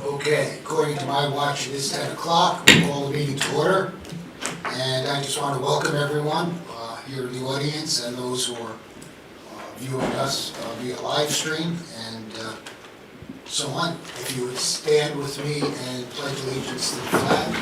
Okay, according to my watch, it is 10 o'clock. We'll call the meeting to order. And I just want to welcome everyone here in the audience and those who are viewing us via live stream and so on. If you would stand with me and pledge allegiance to the flag.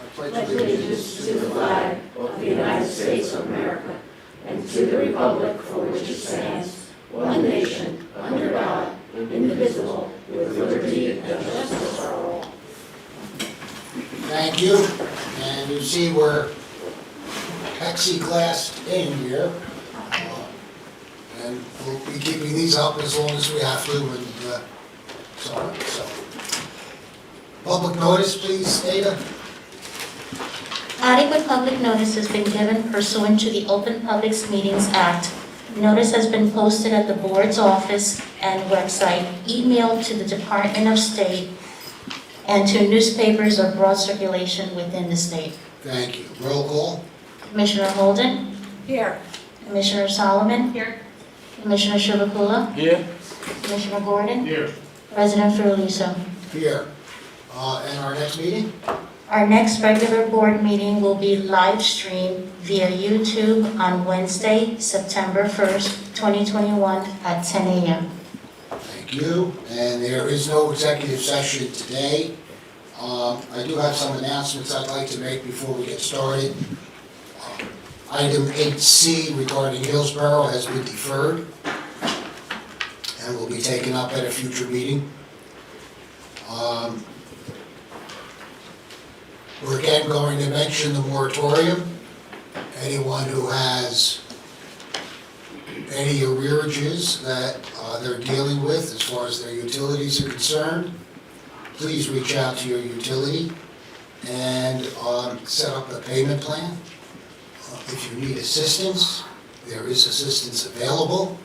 I pledge allegiance to the flag of the United States of America and to the republic for which it stands, one nation, under God, indivisible, with liberty and justice for all. Thank you. And you see we're plexiglassed in here. And we'll be keeping these up as long as we have to and so on. So, public notice, please, Ada. Adequate public notice has been given pursuant to the Open Public Meetings Act. Notice has been posted at the board's office and website, emailed to the Department of State, and to newspapers of broad circulation within the state. Thank you. Roll call. Commissioner Holden? Here. Commissioner Solomon? Here. Commissioner Shivakula? Here. Commissioner Gordon? Here. President Ferruliso. Here. And our next meeting? Our next regular board meeting will be live streamed via YouTube on Wednesday, September 1st, 2021 at 10 a.m. Thank you. And there is no executive session today. I do have some announcements I'd like to make before we get started. Item 8C regarding Hillsborough has been deferred and will be taken up at a future meeting. We're again going to mention the moratorium. Anyone who has any arrearages that they're dealing with as far as their utilities are concerned, please reach out to your utility and set up a payment plan. If you need assistance, there is assistance available.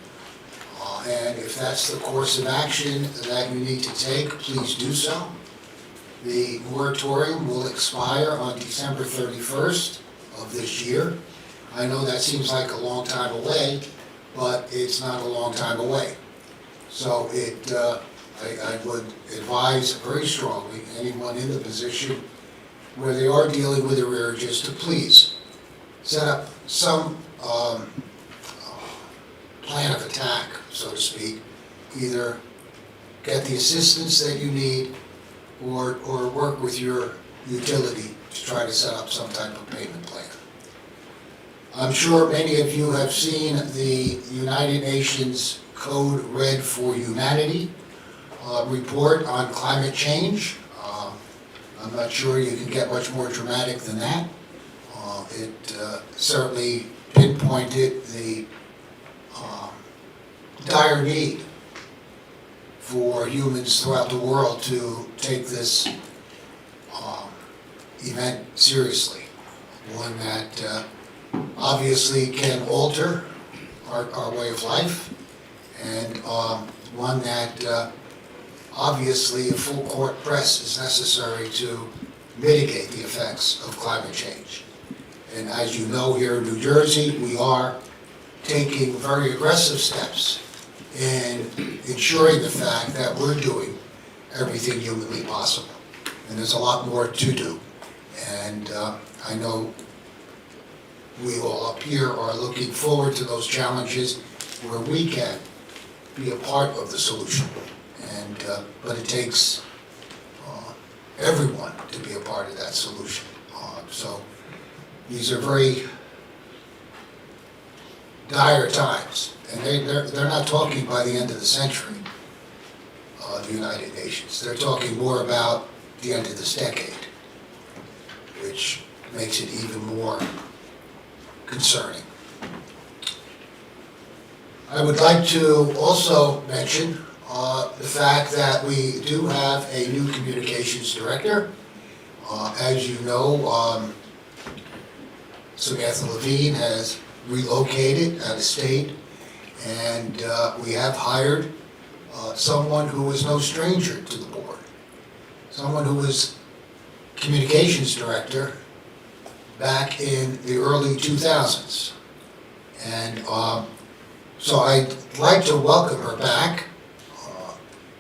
And if that's the course of action that you need to take, please do so. The moratorium will expire on December 31st of this year. I know that seems like a long time away, but it's not a long time away. So I would advise very strongly anyone in the position where they are dealing with arrearages to please set up some plan of attack, so to speak. Either get the assistance that you need or work with your utility to try to set up some type of payment plan. I'm sure many of you have seen the United Nations Code Red for Humanity report on climate change. I'm not sure you can get much more dramatic than that. It certainly pinpointed the dire need for humans throughout the world to take this event seriously. One that obviously can alter our way of life, and one that obviously a full court press is necessary to mitigate the effects of climate change. And as you know, here in New Jersey, we are taking very aggressive steps in ensuring the fact that we're doing everything humanly possible. And there's a lot more to do. And I know we all up here are looking forward to those challenges where we can be a part of the solution. And but it takes everyone to be a part of that solution. So these are very dire times, and they're not talking by the end of the century, the United Nations. They're talking more about the end of this decade, which makes it even more concerning. I would like to also mention the fact that we do have a new communications director. As you know, Samantha Levine has relocated out of state, and we have hired someone who is no stranger to the board, someone who was communications director back in the early 2000s. And So I'd like to welcome her back.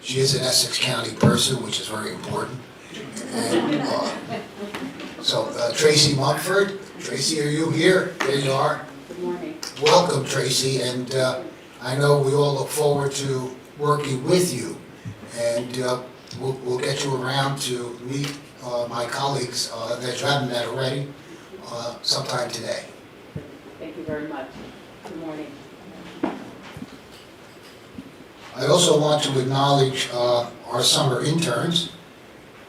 She is an Essex County person, which is very important. And, Tracy Mumford. Tracy, are you here? There you are. Good morning. Welcome, Tracy, and I know we all look forward to working with you. And we'll get you around to meet my colleagues that you haven't met already sometime today. Thank you very much. Good morning. I also want to acknowledge our summer interns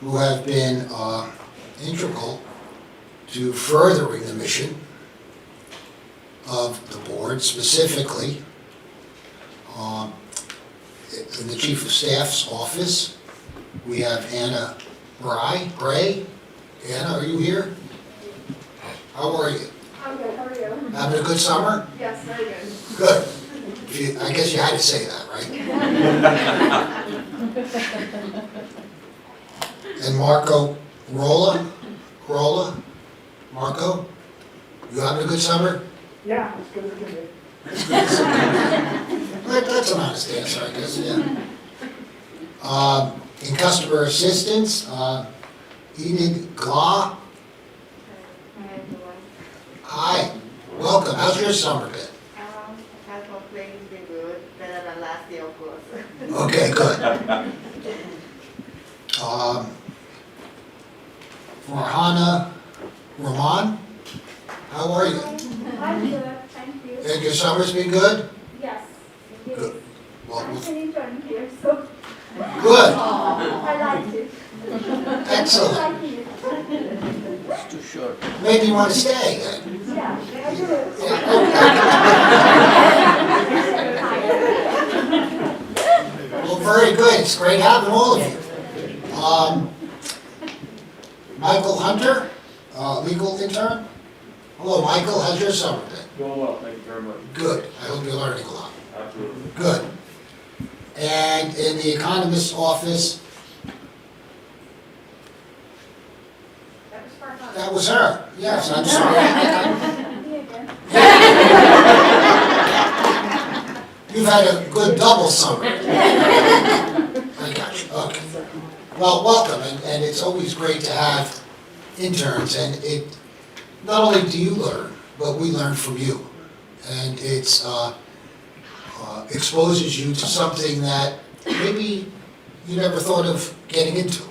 who have been integral to furthering the mission of the board, specifically in the Chief of Staff's office. We have Anna Bray. Anna, are you here? How are you? I'm good, how are you? Having a good summer? Yes, very good. Good. I guess you had to say that, right? And Marco Rolla? Marco? You having a good summer? Yeah, it's good, it's good. That's an honest answer, I guess, yeah. In customer assistance, Enid Glah. Hi, everyone. Hi, welcome. How's your summer been? Can't complain, it's been good, better than last year, of course. Okay, good. Rahman, how are you? I'm good, thank you. And your summer's been good? Yes, it Good. is. Well, I'm an intern here, so good, I like it. excellent. I like it. It's too short. Maybe you want to stay then? Yeah, I do. Well, very good. It's great having all of you. Michael Hunter, legal intern. Hello, Michael. How's your summer been? Going well, thank you very much. Good. I hope you're learning a lot. Absolutely. Good. And in the economist's office, That was far fun. that was her. Yes, I'm sorry. Me again. You've had a good double summer. I got you. Okay. Well, welcome, and it's always great to have interns, and it not only do you learn, but we learn from you, and it's exposes you to something that maybe you never thought of getting into,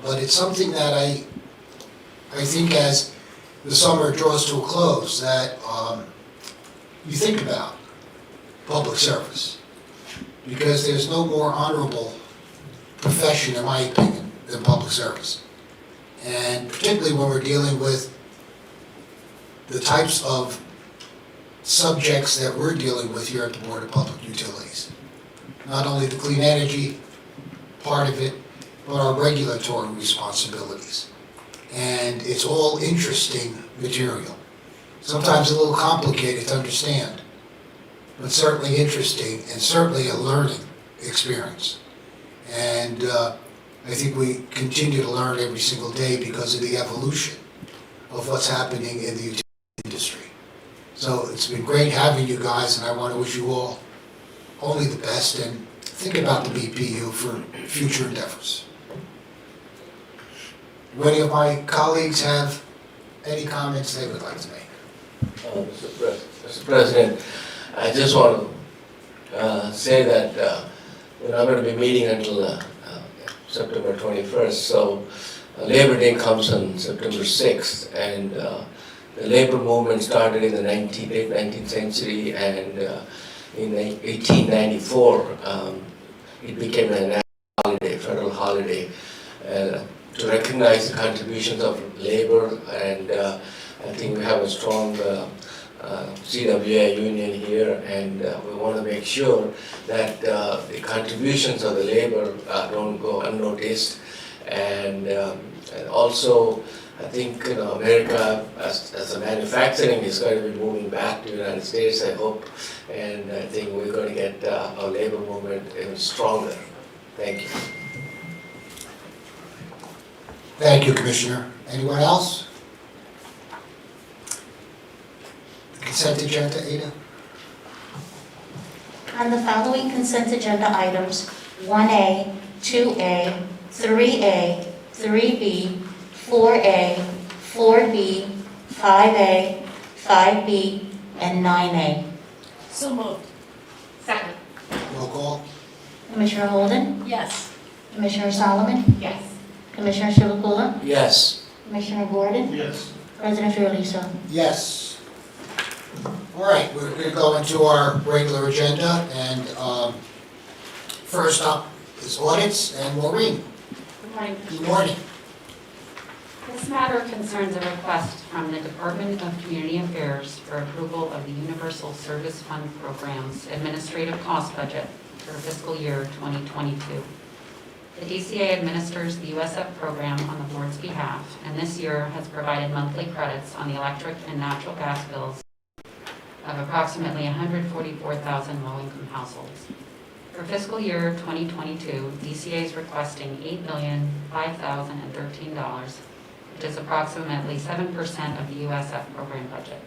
but it's something that I think as the summer draws to a close that you think about public service, because there's no more honorable profession, in my opinion, than public service. And particularly when we're dealing with the types of subjects that we're dealing with here at the Board of Public Utilities. Not only the clean energy part of it, but our regulatory responsibilities. And it's all interesting material. Sometimes a little complicated to understand, but certainly interesting and certainly a learning experience. And I think we continue to learn every single day because of the evolution of what's happening in the utility industry. So it's been great having you guys, and I want to wish you all only the best, and think about the BPU for future endeavors. Do any of my colleagues have any comments they would like to make? Mr. President, I just want to say that I'm going to be meeting until September 21st, so Labor Day comes on September 6th, and the labor movement started in the late 19th century, and in 1894 it became a national holiday, federal holiday, to recognize the contributions of labor, and I think we have a strong CWA union here, and we want to make sure that the contributions of the labor don't go unnoticed, and also I think America as a manufacturing is going to be moving back to the United States, I hope, and I think we're going to get our labor movement even stronger. Thank you. Thank you, Commissioner. Anyone else? The consent agenda, Ada? On the following consent agenda items, 1A, 2A, 3A, 3B, 4A, 4B, 5A, 5B, and 9A. So moved. Second. Roll call? Commissioner Holden? Yes. Commissioner Solomon? Yes. Commissioner Chivukula? Yes. Commissioner Gordon? Yes. President Fiordaliso? Yes. All right, we're going to go into our regular agenda, and first up is audits, and Maureen. Good morning. Good morning. This matter concerns a request from the Department of Community Affairs for approval of the Universal Service Fund Program's administrative cost budget for fiscal year 2022. The DCA administers the USF program on the board's behalf, and this year has provided monthly credits on the electric and natural gas bills of approximately 144,000 low-income households. For fiscal year 2022, DCA is requesting $8,005,013, which is approximately 7% of the USF program budget.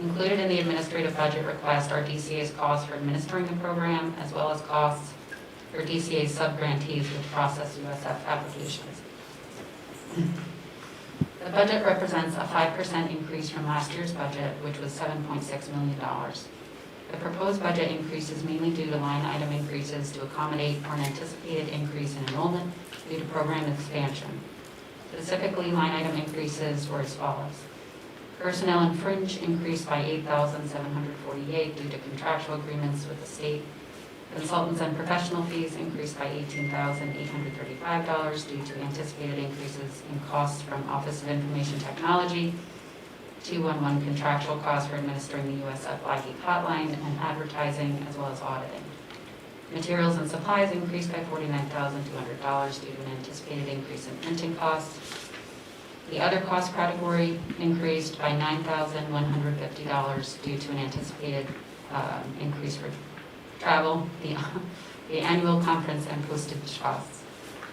Included in the administrative budget request are DCA's costs for administering the program, as well as costs for DCA's sub-grantees which process USF applications. The budget represents a 5% increase from last year's budget, which was $7.6 million. The proposed budget increase is mainly due to line item increases to accommodate for an anticipated increase in enrollment due to program expansion. Specifically, line item increases were as follows. Personnel and fringe increased by $8,748 due to contractual agreements with the state. Consultants and professional fees increased by $18,835 due to anticipated increases in costs from Office of Information Technology, 211 contractual costs for administering the USF LIHEAP hotline, and advertising, as well as auditing. Materials and supplies increased by $49,200 due to an anticipated increase in printing costs. The other cost category increased by $9,150 due to an anticipated increase for travel, the annual conference and postage costs.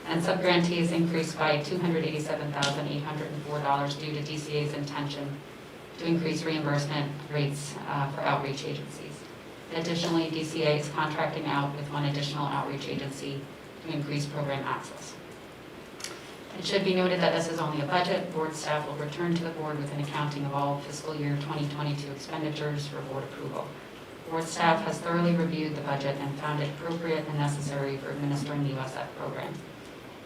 And sub-grantees increased by $287,804 due to DCA's intention to increase reimbursement rates for outreach agencies. Additionally, DCA is contracting out with one additional outreach agency to increase program access. It should be noted that this is only a budget. Board staff will return to the board with an accounting of all fiscal year 2022 expenditures for board approval. Board staff has thoroughly reviewed the budget and found it appropriate and necessary for administering the USF program.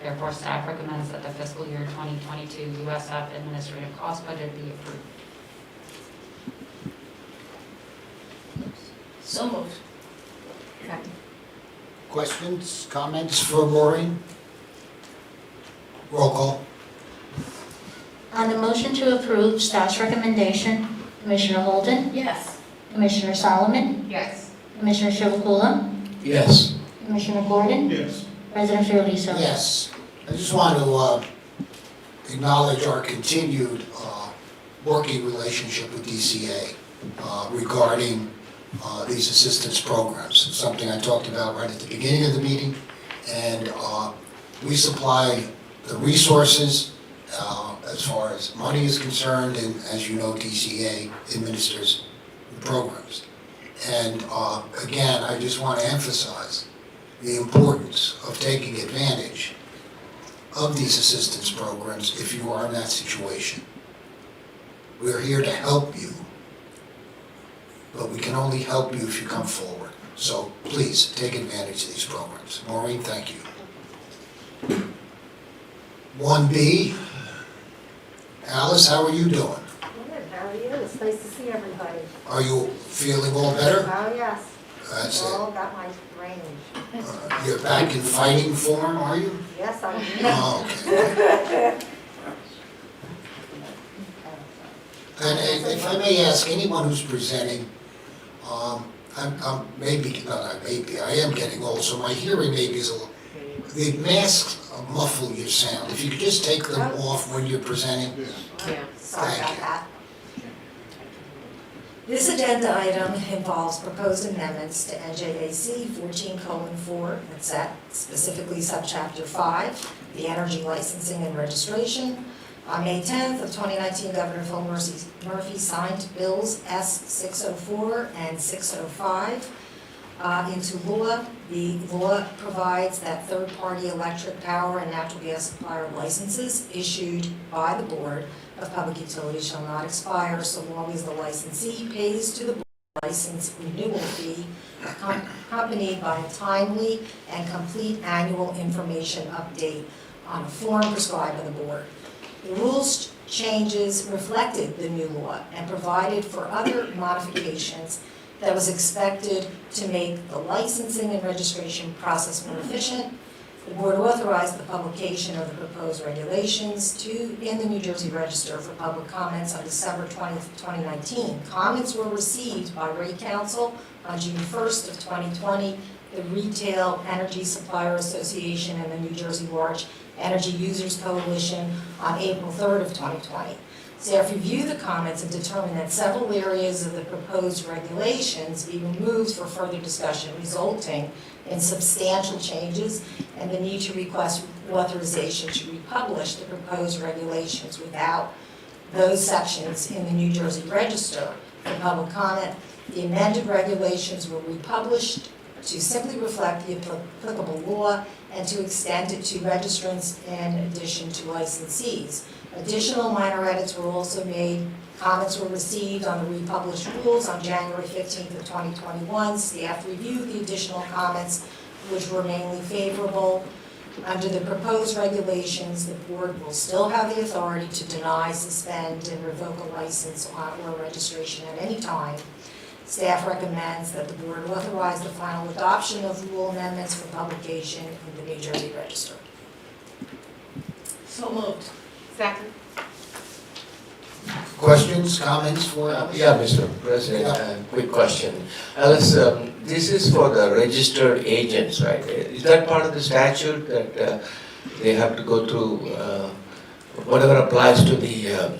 Therefore, staff recommends that the fiscal year 2022 USF administrative cost budget be approved. So moved. Second. Questions, comments for Maureen? Roll call? On the motion to approve staff's recommendation, Commissioner Holden? Yes. Commissioner Solomon? Yes. Commissioner Chivukula? Yes. Commissioner Gordon? Yes. President Fiordaliso? Yes. I just want to acknowledge our continued working relationship with DCA regarding these assistance programs. It's something I talked about right at the beginning of the meeting, and we supply the resources as far as money is concerned, and as you know, DCA administers the programs. And again, I just want to emphasize the importance of taking advantage of these assistance programs if you are in that situation. We're here to help you, but we can only help you if you come forward. So please take advantage of these programs. Maureen, thank you. 1B, Alice, how are you doing? Good, how are you? It's nice to see everybody. Are you feeling all better? Oh, yes. That's it. All got my range. You're back in fighting form, are you? Yes, I'm Oh, okay. And if I may ask, anyone who's presenting, I am getting old, so my hearing maybe is a little, the masks muffle your sound. If you could just take them off when you're presenting. Yeah. sorry Thank about you. that. This agenda item involves proposed amendments to NJAC 14:4, that's that, specifically subchapter 5, the energy licensing and registration. On May 10th of 2019, Governor Phil Murphy signed bills S-604 and 605. into law. The law provides that third-party electric power and natural gas supplier licenses issued by the Board of Public Utilities shall not expire so long as the licensee pays to the board license renewal fee accompanied by a timely and complete annual information update on a form prescribed by the board. The rules changes reflected the new law and provided for other modifications that was expected to make the licensing and registration process more efficient. The board authorized the publication of the proposed regulations in the New Jersey Register for public comments on December 20th, 2019. Comments were received by Rate Council on June 1st of 2020, the Retail Energy Supplier Association, and the New Jersey Large Energy Users Coalition on April 3rd of 2020. Staff reviewed the comments and determined that several areas of the proposed regulations be removed for further discussion, resulting in substantial changes and the need to request authorization to republish the proposed regulations without those sections in the New Jersey Register for public comment. The amended regulations were republished to simply reflect the applicable law and to extend it to registrants in addition to licensees. Additional minor edits were also made. Comments were received on the republished rules on January 15th of 2021. Staff reviewed the additional comments, which were mainly favorable. Under the proposed regulations, the board will still have the authority to deny, suspend, and revoke a license or registration at any time. Staff recommends that the board authorize the final adoption of rule amendments for publication in the New Jersey Register. So moved. Second. Questions, comments for Alice? Yeah, Mr. President, quick question. Alice, this is for the registered agents, right? Is that part of the statute that they have to go through whatever applies to the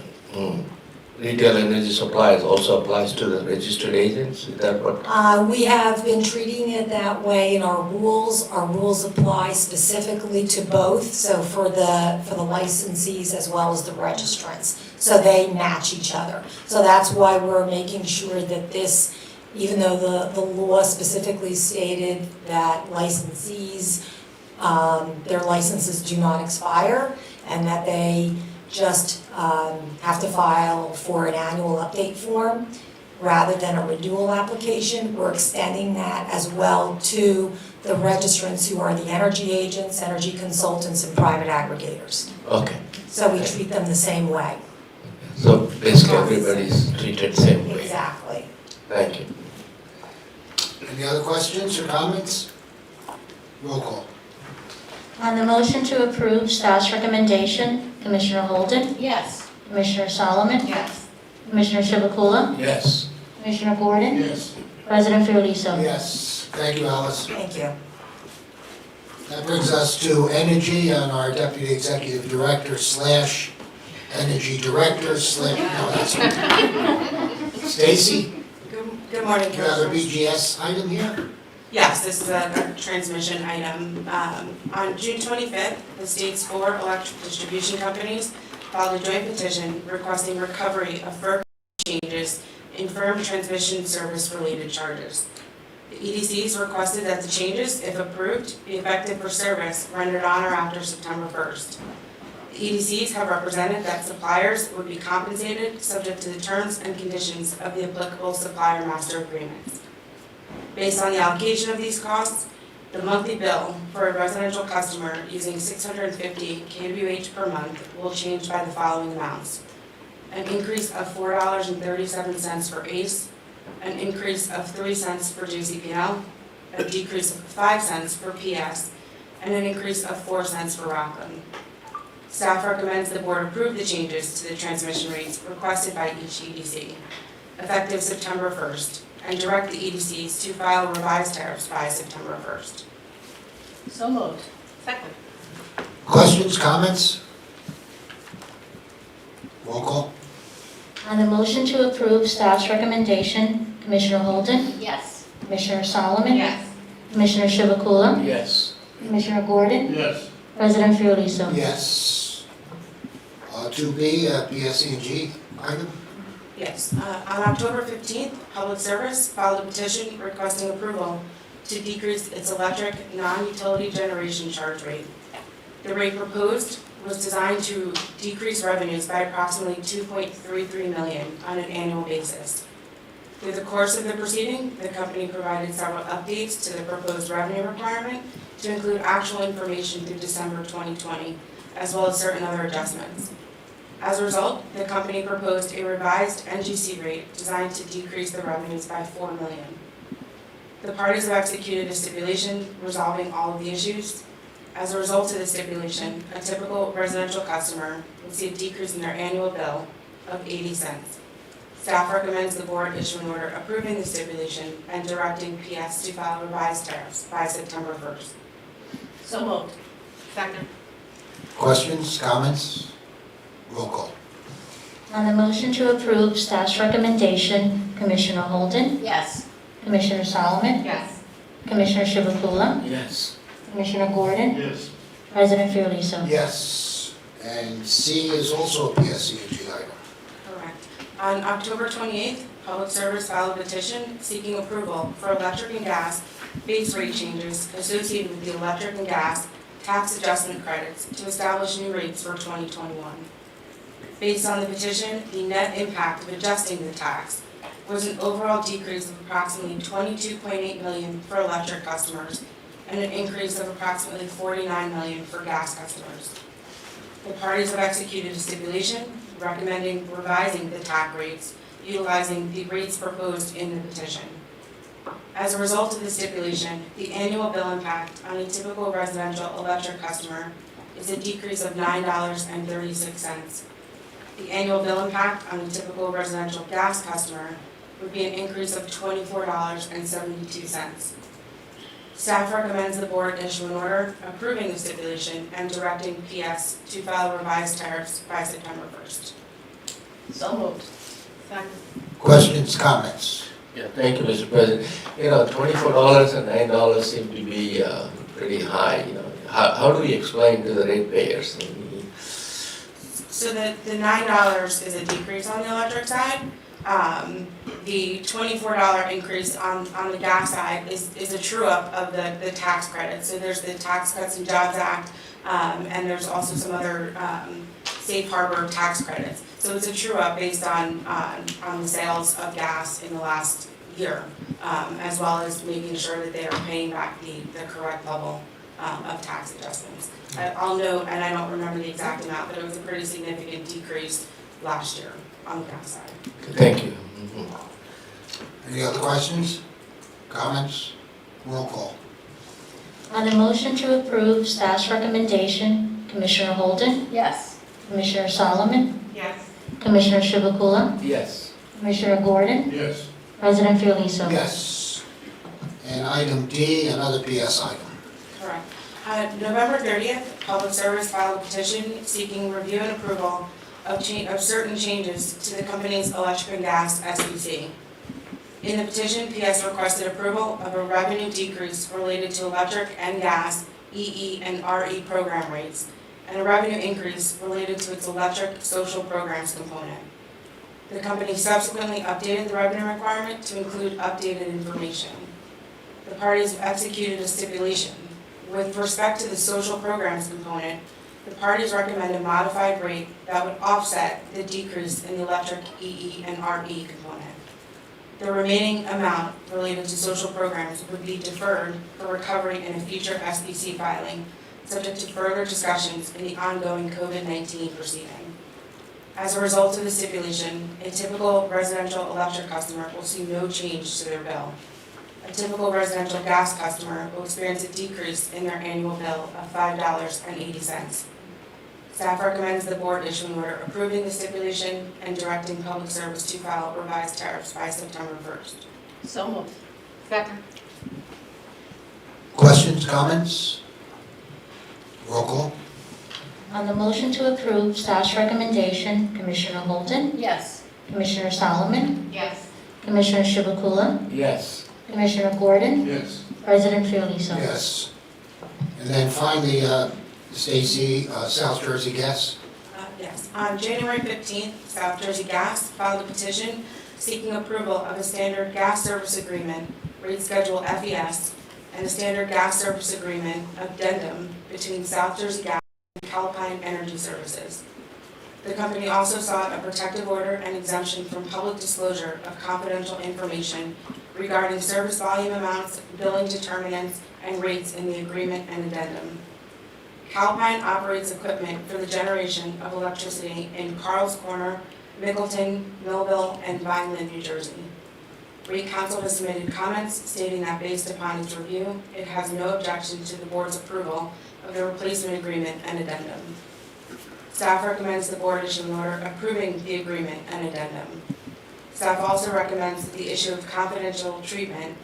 retail energy suppliers also applies to the registered agents? Is that what? We have been treating it that way in our rules. Our rules apply specifically to both, so for the licensees as well as the registrants. So they match each other. So that's why we're making sure that this, even though the law specifically stated that licensees, their licenses do not expire and that they just have to file for an annual update form rather than a renewal application. We're extending that as well to the registrants who are the energy agents, energy consultants, and private aggregators. Okay. So we treat them the same way. So basically everybody's treated the same way. Exactly. Thank you. Any other questions or comments? Roll call. On the motion to approve staff's recommendation, Commissioner Holden, Yes. Commissioner Solomon, Yes. Commissioner Chivukula, Yes. Commissioner Gordon, Yes. President Fiordaliso. Yes, thank you, Alice. Thank you. That brings us to Energy and our Deputy Executive Director / Energy Director / no, that's Stacy, Good morning, you have a Commissioners. BGS item here? Yes, this is a transmission item. On June 25th, the state's 4 electric distribution companies filed a joint petition requesting recovery of FERC changes in firm transmission service-related charges. The EDCs requested that the changes, if approved, be effective for service rendered on or after September 1st. The EDCs have represented that suppliers would be compensated subject to the terms and conditions of the applicable supplier master agreements. Based on the allocation of these costs, the monthly bill for a residential customer using 650 kWh per month will change by the following amounts: an increase of $4.37 for ACE, an increase of 3 cents for JCP&L, a decrease of 5 cents for PS, and an increase of 4 cents for Rockland. Staff recommends the board approve the changes to the transmission rates requested by each EDC, effective September 1st, and direct the EDCs to file revised tariffs by September 1st. So moved. Second. Questions, comments? Roll call. On the motion to approve staff's recommendation, Commissioner Holden, Yes. Commissioner Solomon, Yes. Commissioner Chivukula, Yes. Commissioner Gordon, Yes. President Fiordaliso. Yes. 2B, PSE&G item? Yes, on October 15th, Public Service filed a petition requesting approval to decrease its electric non-utility generation charge rate. The rate proposed was designed to decrease revenues by approximately $2.33 million on an annual basis. Through the course of the proceeding, the company provided several updates to the proposed revenue requirement to include actual information through December 2020, as well as certain other adjustments. As a result, the company proposed a revised NGC rate designed to decrease the revenues by $4 million. The parties have executed a stipulation resolving all of the issues. As a result of the stipulation, a typical residential customer would see a decrease in their annual bill of 80 cents. Staff recommends the board issue an order approving the stipulation and directing PS to file revised tariffs by September 1st. So moved. Second. Questions, comments? Roll call. On the motion to approve staff's recommendation, Commissioner Holden, Yes. Commissioner Solomon, Yes. Commissioner Chivukula, Yes. Commissioner Gordon, Yes. President Fiordaliso. Yes. And C is also a PSCNG item. Correct. On October 28th, Public Service filed a petition seeking approval for electric and gas base rate changes associated with the electric and gas tax adjustment credits to establish new rates for 2021. Based on the petition, the net impact of adjusting the tax was an overall decrease of approximately $22.8 million for electric customers and an increase of approximately $49 million for gas customers. The parties have executed a stipulation recommending revising the tax rates utilizing the rates proposed in the petition. As a result of the stipulation, the annual bill impact on a typical residential electric customer is a decrease of $9.36. The annual bill impact on a typical residential gas customer would be an increase of $24.72. Staff recommends the board issue an order approving the stipulation and directing PS to file revised tariffs by September 1st. So moved. Second. Questions, comments? Yeah, thank you, Mr. President. You know, $24 and $9 seem to be pretty high, you know. How do we explain to the ratepayers? So the $9 is a decrease on the electric side. The $24 increase on the gas side is a true-up of the tax credits. So there's the Tax Cuts and Jobs Act, and there's also some other safe harbor tax credits. So it's a true-up based on the sales of gas in the last year, as well as making sure that they are paying back the correct level of tax adjustments. I'll note, and I don't remember the exact amount, but it was a pretty significant decrease last year on the gas side. Thank you. Any other questions, comments? Roll call. On the motion to approve staff's recommendation, Commissioner Holden, Yes. Commissioner Solomon, Yes. Commissioner Chivukula, Yes. Commissioner Gordon, Yes. President Fiordaliso. Yes. And item D, another PS item. Correct. November 30th, Public Service filed a petition seeking review and approval of certain changes to the company's electric and gas SPC. In the petition, PS requested approval of a revenue decrease related to electric and gas EE and RE program rates, and a revenue increase related to its electric social programs component. The company subsequently updated the revenue requirement to include updated information. The parties executed a stipulation. With respect to the social programs component, the parties recommend a modified rate that would offset the decrease in the electric EE and RE component. The remaining amount related to social programs would be deferred for recovery in a future SPC filing, subject to further discussions in the ongoing COVID-19 proceeding. As a result of the stipulation, a typical residential electric customer will see no change to their bill. A typical residential gas customer will experience a decrease in their annual bill of $5.80. Staff recommends the board issue an order approving the stipulation and directing Public Service to file revised tariffs by September 1st. So moved. Second. Questions, comments? Roll call. On the motion to approve staff's recommendation, Commissioner Holden, Yes. Commissioner Solomon, Yes. Commissioner Chivukula, Yes. Commissioner Gordon, Yes. President Fiordaliso. Yes. And then finally, Stacy, South Jersey Gas. Yes. On January 15th, South Jersey Gas filed a petition seeking approval of a standard gas service agreement, rate schedule FES, and a standard gas service agreement addendum between South Jersey Gas and Calpine Energy Services. The company also sought a protective order and exemption from public disclosure of confidential information regarding service volume amounts, billing determinants, and rates in the agreement and addendum. Calpine operates equipment for the generation of electricity in Carl's Corner, Mickleton, Millville, and Vineland, New Jersey. Rate Counsel has submitted comments stating that based upon its review, it has no objection to the board's approval of the replacement agreement and addendum. Staff recommends the board issue an order approving the agreement and addendum. Staff also recommends that the issue of confidential treatment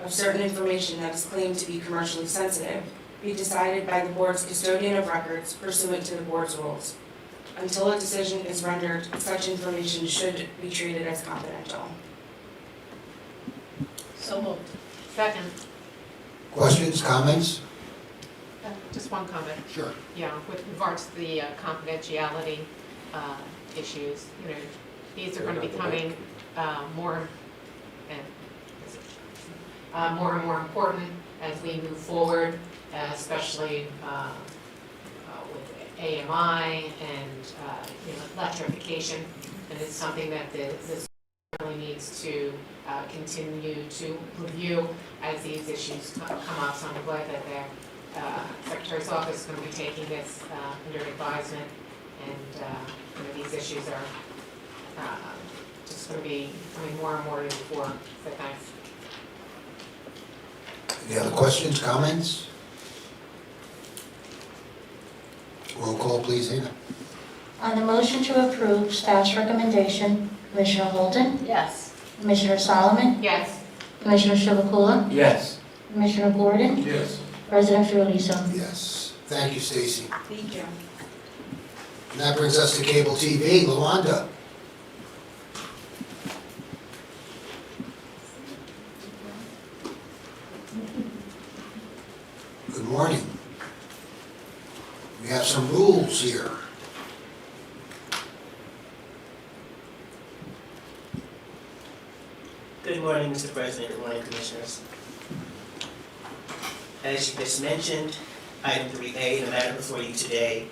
of certain information that is claimed to be commercially sensitive be decided by the board's custodian of records pursuant to the board's rules. Until a decision is rendered, such information should be treated as confidential. So moved. Second, Questions, comments? just one comment. Sure. Yeah, with regards to the confidentiality issues, these are going to be coming more and more important as we move forward, especially with AMI and electrification, and it's something that this really needs to continue to review as these issues come up. So I'm glad that the Secretary's Office is going to be taking this under advisement, and these issues are just going to be coming more and more to the fore. So thanks. Any other questions, comments? Roll call, please, Hannah. On the motion to approve staff's recommendation, Commissioner Holden, Yes. Commissioner Solomon, Yes. Commissioner Chivukula, Yes. Commissioner Gordon, Yes. President Fiordaliso. Yes. Thank you, Stacy. Thank you. And that brings us to cable TV. Luanda. Good morning. We have some rules here. Good morning, Mr. President. Good morning, Commissioners. As you just mentioned, item 3A, the matter before you today,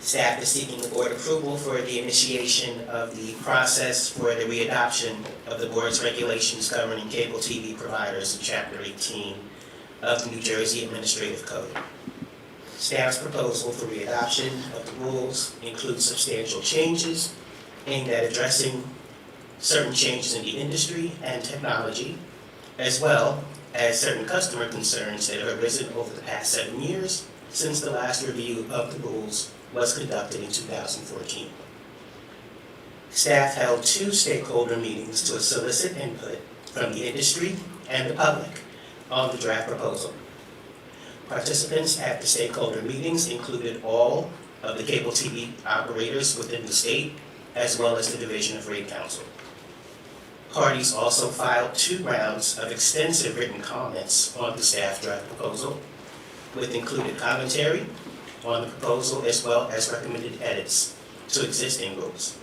staff is seeking the board approval for the initiation of the process for the readoption of the board's regulations governing cable TV providers in Chapter 18 of the New Jersey Administrative Code. Staff's proposal for readoption of the rules includes substantial changes aimed at addressing certain changes in the industry and technology, as well as certain customer concerns that have arisen over the past 7 years since the last review of the rules was conducted in 2014. Staff held 2 stakeholder meetings to solicit input from the industry and the public on the draft proposal. Participants at the stakeholder meetings included all of the cable TV operators within the state, as well as the Division of Rate Counsel. Parties also filed 2 rounds of extensive written comments on the staff draft proposal, with included commentary on the proposal as well as recommended edits to existing rules.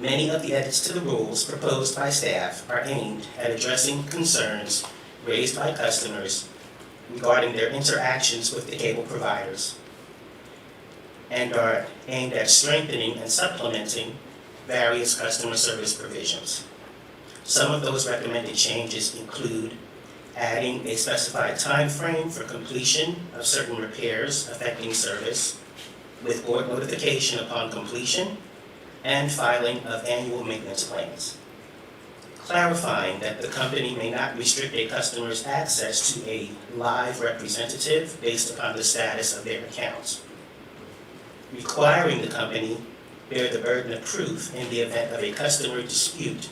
Many of the edits to the rules proposed by staff are aimed at addressing concerns raised by customers regarding their interactions with the cable providers, and are aimed at strengthening and supplementing various customer service provisions. Some of those recommended changes include adding a specified time frame for completion of certain repairs affecting service, with board notification upon completion, and filing of annual maintenance plans. Clarifying that the company may not restrict a customer's access to a live representative based upon the status of their accounts. Requiring the company bear the burden of proof in the event of a customer dispute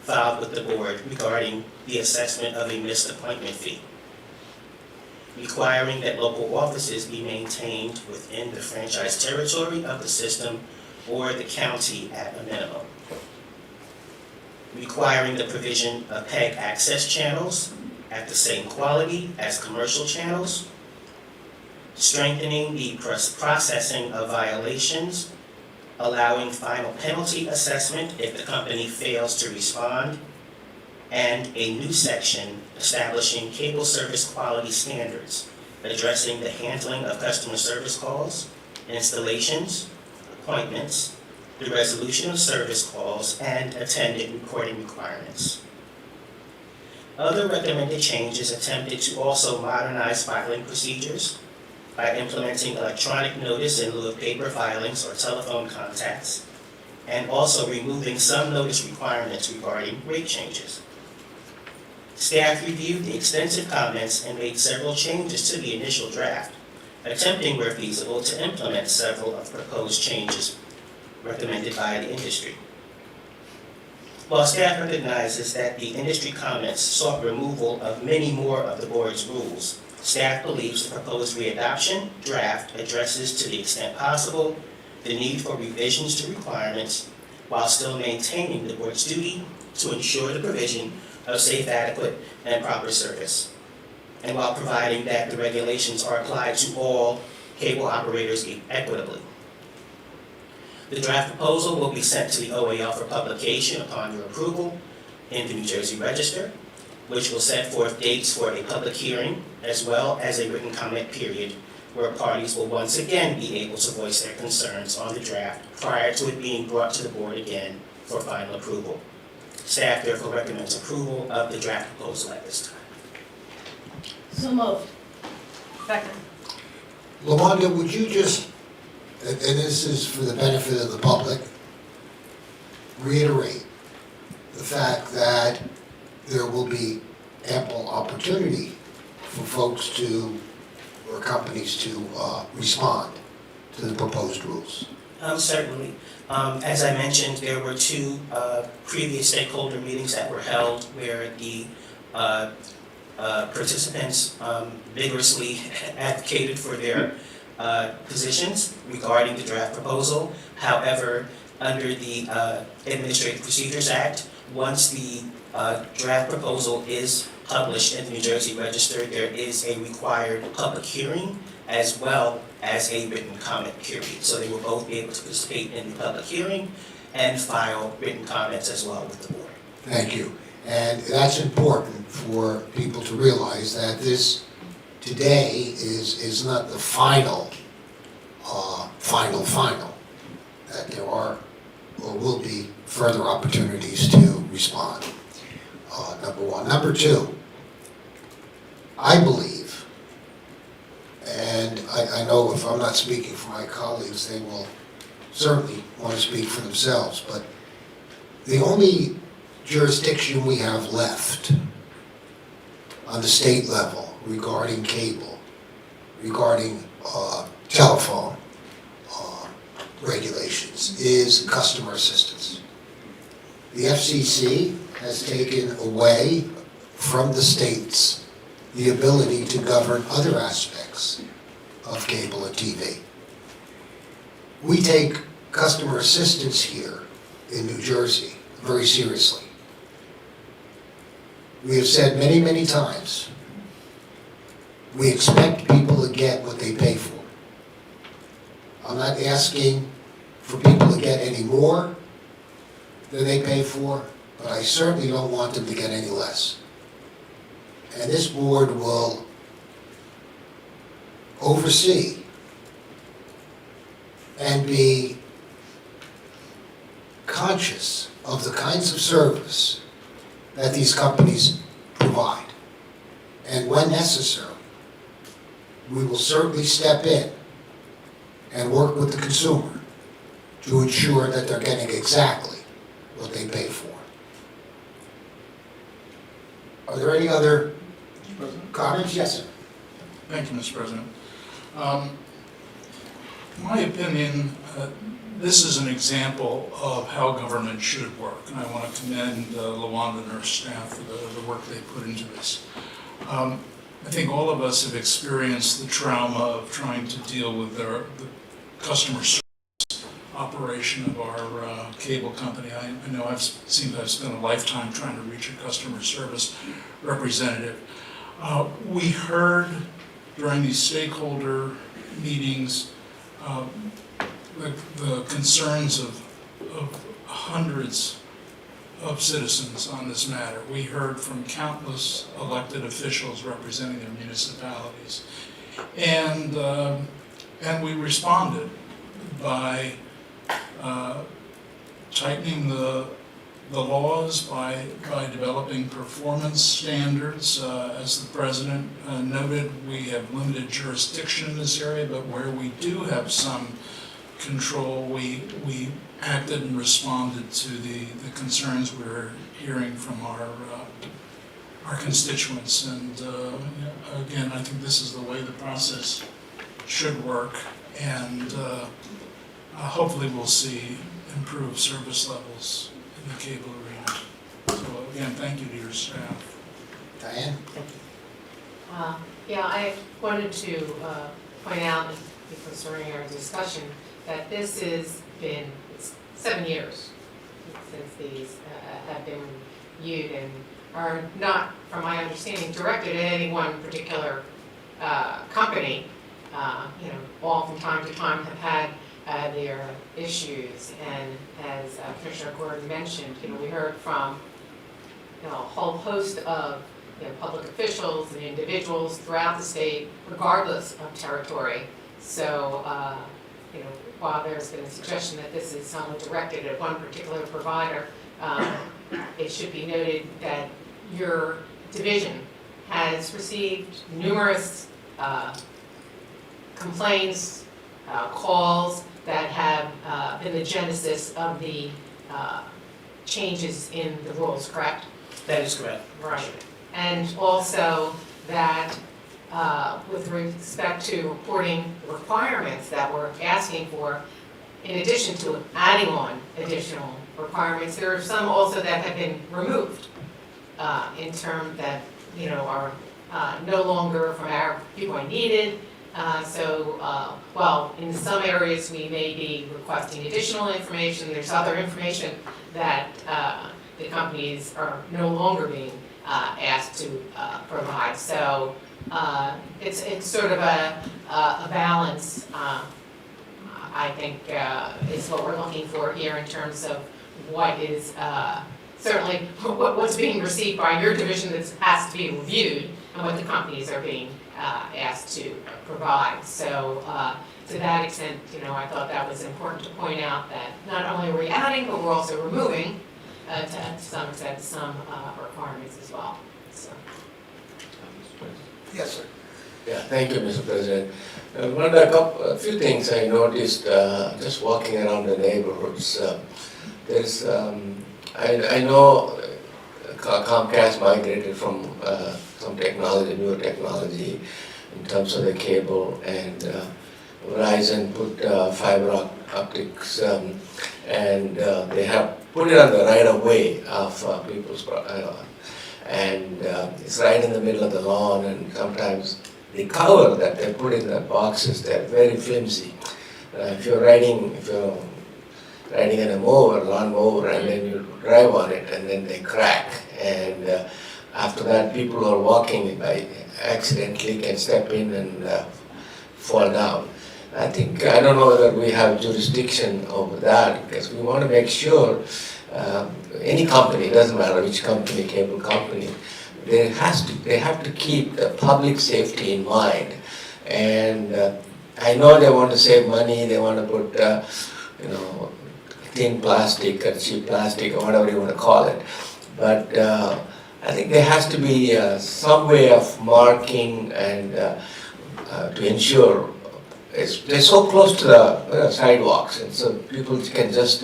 filed with the board regarding the assessment of a missed appointment fee. Requiring that local offices be maintained within the franchise territory of the system or the county at a minimum. Requiring the provision of PEG access channels at the same quality as commercial channels. Strengthening the processing of violations, allowing final penalty assessment if the company fails to respond, and a new section establishing cable service quality standards, addressing the handling of customer service calls, installations, appointments, the resolution of service calls, and attendant reporting requirements. Other recommended changes attempted to also modernize filing procedures by implementing electronic notice in lieu of paper filings or telephone contacts, and also removing some notice requirements regarding rate changes. Staff reviewed the extensive comments and made several changes to the initial draft, attempting where feasible to implement several of proposed changes recommended by the industry. While staff recognizes that the industry comments sought removal of many more of the board's rules, staff believes the proposed readoption draft addresses to the extent possible the need for revisions to requirements while still maintaining the board's duty to ensure the provision of safe, adequate, and proper service, and while providing that the regulations are applied to all cable operators equitably. The draft proposal will be sent to the OAL for publication upon your approval in the New Jersey Register, which will set forth dates for a public hearing as well as a written comment period where parties will once again be able to voice their concerns on the draft prior to it being brought to the board again for final approval. Staff therefore recommends approval of the draft proposal at this time. So moved. Second. LaWanda, would you just, and this is for the benefit of the public, reiterate the fact that there will be ample opportunity for folks to, or companies to respond to the proposed rules? Certainly. As I mentioned, there were two previous stakeholder meetings that were held where the participants vigorously advocated for their positions regarding the draft proposal. However, under the Administrative Procedures Act, once the draft proposal is published in the New Jersey Register, there is a required public hearing as well as a written comment period. So they will both be able to participate in the public hearing and file written comments as well with the board. Thank you. And that's important for people to realize that this today is not the final, that there are or will be further opportunities to respond, number one. Number two, I believe, and I know if I'm not speaking for my colleagues, they will certainly want to speak for themselves, but the only jurisdiction we have left on the state level regarding cable, regarding telephone regulations is customer assistance. The FCC has taken away from the states the ability to govern other aspects of cable and TV. We take customer assistance here in New Jersey very seriously. We have said many, many times, we expect people to get what they pay for. I'm not asking for people to get any more than they pay for, but I certainly don't want them to get any less. And this board will oversee and be conscious of the kinds of service that these companies provide. And when necessary, we will certainly step in and work with the consumer to ensure that they're getting exactly what they pay for. Are there any other comments? Yes, sir. Thank you, Mr. President. In my opinion, this is an example of how government should work, and I want to commend LaWanda and her staff for the work they put into this. I think all of us have experienced the trauma of trying to deal with the customer service operation of our cable company. I know I've spent a lifetime trying to reach a customer service representative. We heard during these stakeholder meetings the concerns of hundreds of citizens on this matter. We heard from countless elected officials representing their municipalities. And we responded by tightening the laws, by developing performance standards. As the president noted, we have limited jurisdiction in this area, but where we do have some control, we acted and responded to the concerns we were hearing from our constituents. And again, I think this is the way the process should work, and hopefully we'll see improved service levels in the cable arena. So again, thank you to your staff. Diane? Yeah, I wanted to point out, because during our discussion, that this has been 7 years since these have been reviewed and are not, from my understanding, directed at any one particular company. All from time to time have had their issues, and as Commissioner Gordon mentioned, we heard from a whole host of public officials and individuals throughout the state, regardless of territory. So, while there's been a suggestion that this is only directed at one particular provider, it should be noted that your division has received numerous complaints, calls that have been the genesis of the changes in the rules, correct? That is correct. Right. And also that with respect to reporting requirements that we're asking for, in addition to adding on additional requirements, there are some also that have been removed in terms that are no longer from our viewpoint needed. While in some areas we may be requesting additional information, there's other information that the companies are no longer being asked to provide. So it's sort of a balance, I think, is what we're looking for here in terms of what is certainly what's being received by your division that has to be reviewed and what the companies are being asked to provide. So to that extent, I thought that was important to point out that not only are we adding, but we're also removing to some extent some requirements as well. So. Yes, sir. Yeah, thank you, Mr. President. A few things I noticed just walking around the neighborhoods. There's, I know Comcast migrated from some technology, newer technology in terms of the cable, and Verizon put fiber optics, and they have put it on the right of way of people's, and it's right in the middle of the lawn, and sometimes the cover that they put in the boxes, they're very flimsy. If you're riding in a lawn mower, and then you drive on it, and then they crack, and after that, people who are walking by accidentally can step in and fall down. I don't know whether we have jurisdiction over that, because we want to make sure any company, doesn't matter which company, cable company, they have to keep the public safety in mind. And I know they want to save money, they want to put thin plastic or cheap plastic or whatever you want to call it. But I think there has to be some way of marking and to ensure they're so close to the sidewalks, and so people can just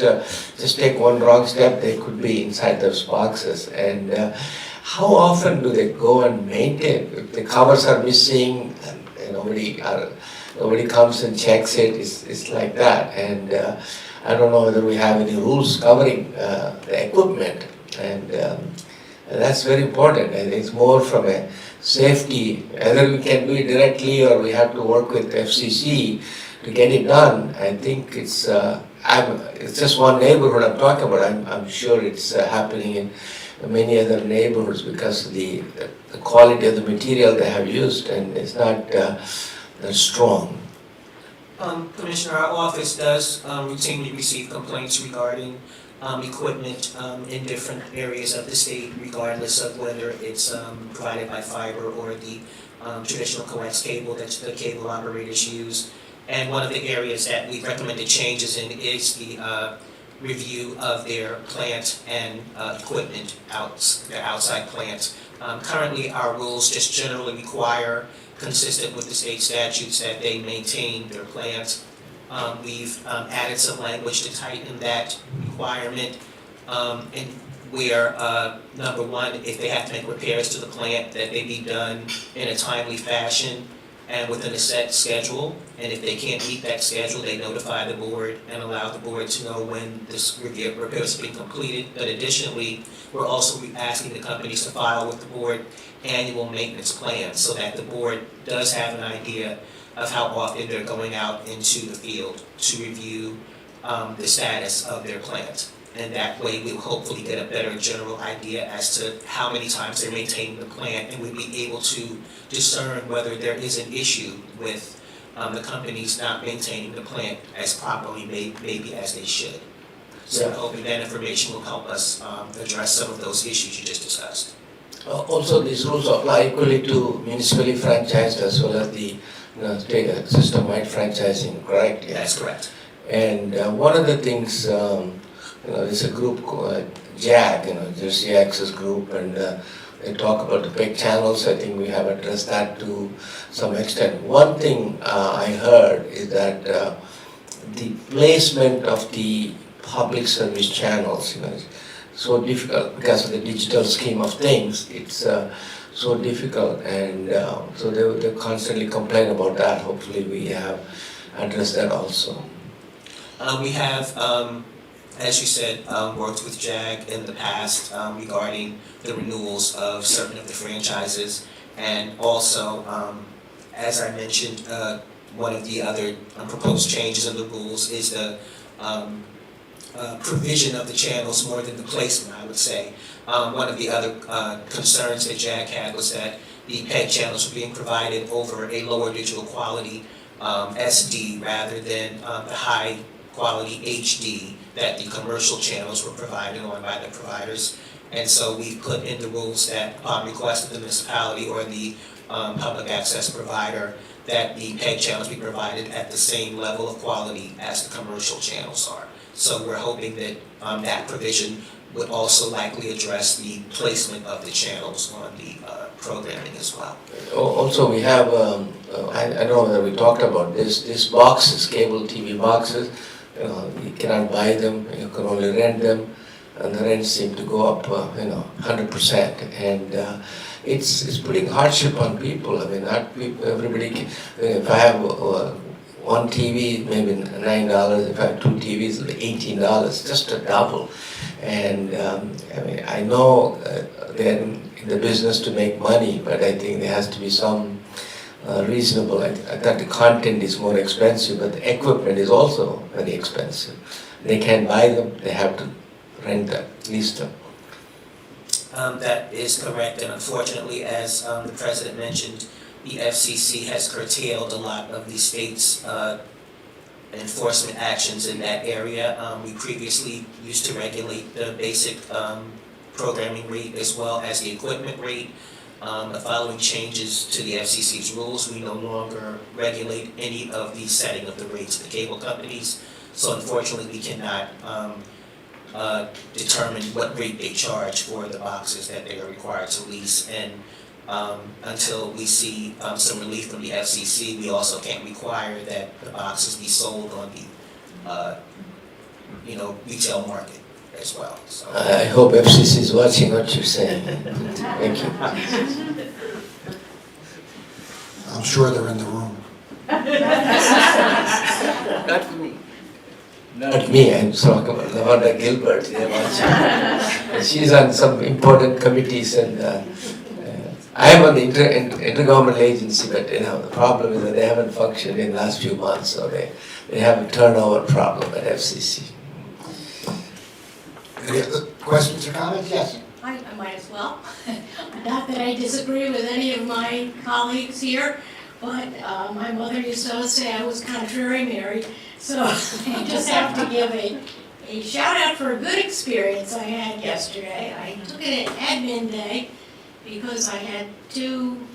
take one wrong step, they could be inside those boxes. And how often do they go and maintain? If the covers are missing and nobody comes and checks it, it's like that. And I don't know whether we have any rules covering the equipment, and that's very important. And it's more from a safety, whether we can do it directly or we have to work with FCC to get it done. I think it's just one neighborhood I'm talking about. I'm sure it's happening in many other neighborhoods because of the quality of the material they have used, and it's not that strong. Commissioner, our office does routinely receive complaints regarding equipment in different areas of the state, regardless of whether it's provided by fiber or the traditional coax cable that the cable operators use. And one of the areas that we recommended changes in is the review of their plant and equipment, their outside plants. Currently, our rules just generally require, consistent with the state statutes, that they maintain their plants. We've added some language to tighten that requirement, and where, number one, if they have to make repairs to the plant, that they be done in a timely fashion and within a set schedule. And if they can't meet that schedule, they notify the board and allow the board to know when this repairs have been completed. But additionally, we're also asking the companies to file with the board annual maintenance plans so that the board does have an idea of how often they're going out into the field to review the status of their plant. And that way we'll hopefully get a better general idea as to how many times they're maintaining the plant, and we'll be able to discern whether there is an issue with the companies not maintaining the plant as properly maybe as they should. So I'm hoping that information will help us address some of those issues you just discussed. Also, these rules apply equally to municipally franchised as well as the state system-wide franchising, correct? Yeah. That's correct. And one of the things, there's a group called JAG, Jersey Access Group, and they talk about the big channels. I think we have addressed that to some extent. One thing I heard is that the placement of the public service channels, is so difficult because of the digital scheme of things. It's so difficult, and so they constantly complain about that. Hopefully we have addressed that also. We have, as you said, worked with JAG in the past regarding the renewals of certain of the franchises. And also, as I mentioned, one of the other proposed changes in the rules is the provision of the channels more than the placement, I would say. One of the other concerns that JAG had was that the PEG channels were being provided over a lower digital quality SD rather than the high quality HD that the commercial channels were provided on by the providers. And so we put in the rules that upon request of the municipality or the public access provider, that the PEG channels be provided at the same level of quality as the commercial channels are. So we're hoping that that provision would also likely address the placement of the channels on the programming as well. Also, we have, I don't know whether we talked about this, these boxes, cable TV boxes, you cannot buy them, you can only rent them, and the rents seem to go up, 100%. And it's putting hardship on people. I mean, not people, everybody, if I have one TV, maybe $9, if I have two TVs, it'll be $18, just a double. And I mean, I know they're in the business to make money, but I think there has to be some reasonable. I thought the content is more expensive, but the equipment is also very expensive. They can't buy them, they have to rent them, lease them. That is correct, and unfortunately, as the President mentioned, the FCC has curtailed a lot of the state's enforcement actions in that area. We previously used to regulate the basic programming rate as well as the equipment rate. Following changes to the FCC's rules, we no longer regulate any of the setting of the rates of the cable companies. So unfortunately, we cannot determine what rate they charge for the boxes that they are required to lease. And until we see some relief from the FCC, we also can't require that the boxes be sold on the retail market as well. So I hope FCC is watching what you're saying. Thank you. I'm sure they're in the room. Not me. Not me, I'm talking about Lavanda Gilbert. They're watching. She's on some important committees, and I am on the intergovernmental agency, but the problem is that they haven't functioned in the last few months, so they have a turnover problem at FCC. Any other questions or comments? Yes. I might as well. Not that I disagree with any of my colleagues here, but my mother used to always say I was contrary Mary, so I just have to give a shout out for a good experience I had yesterday. I took it at admin day because I had two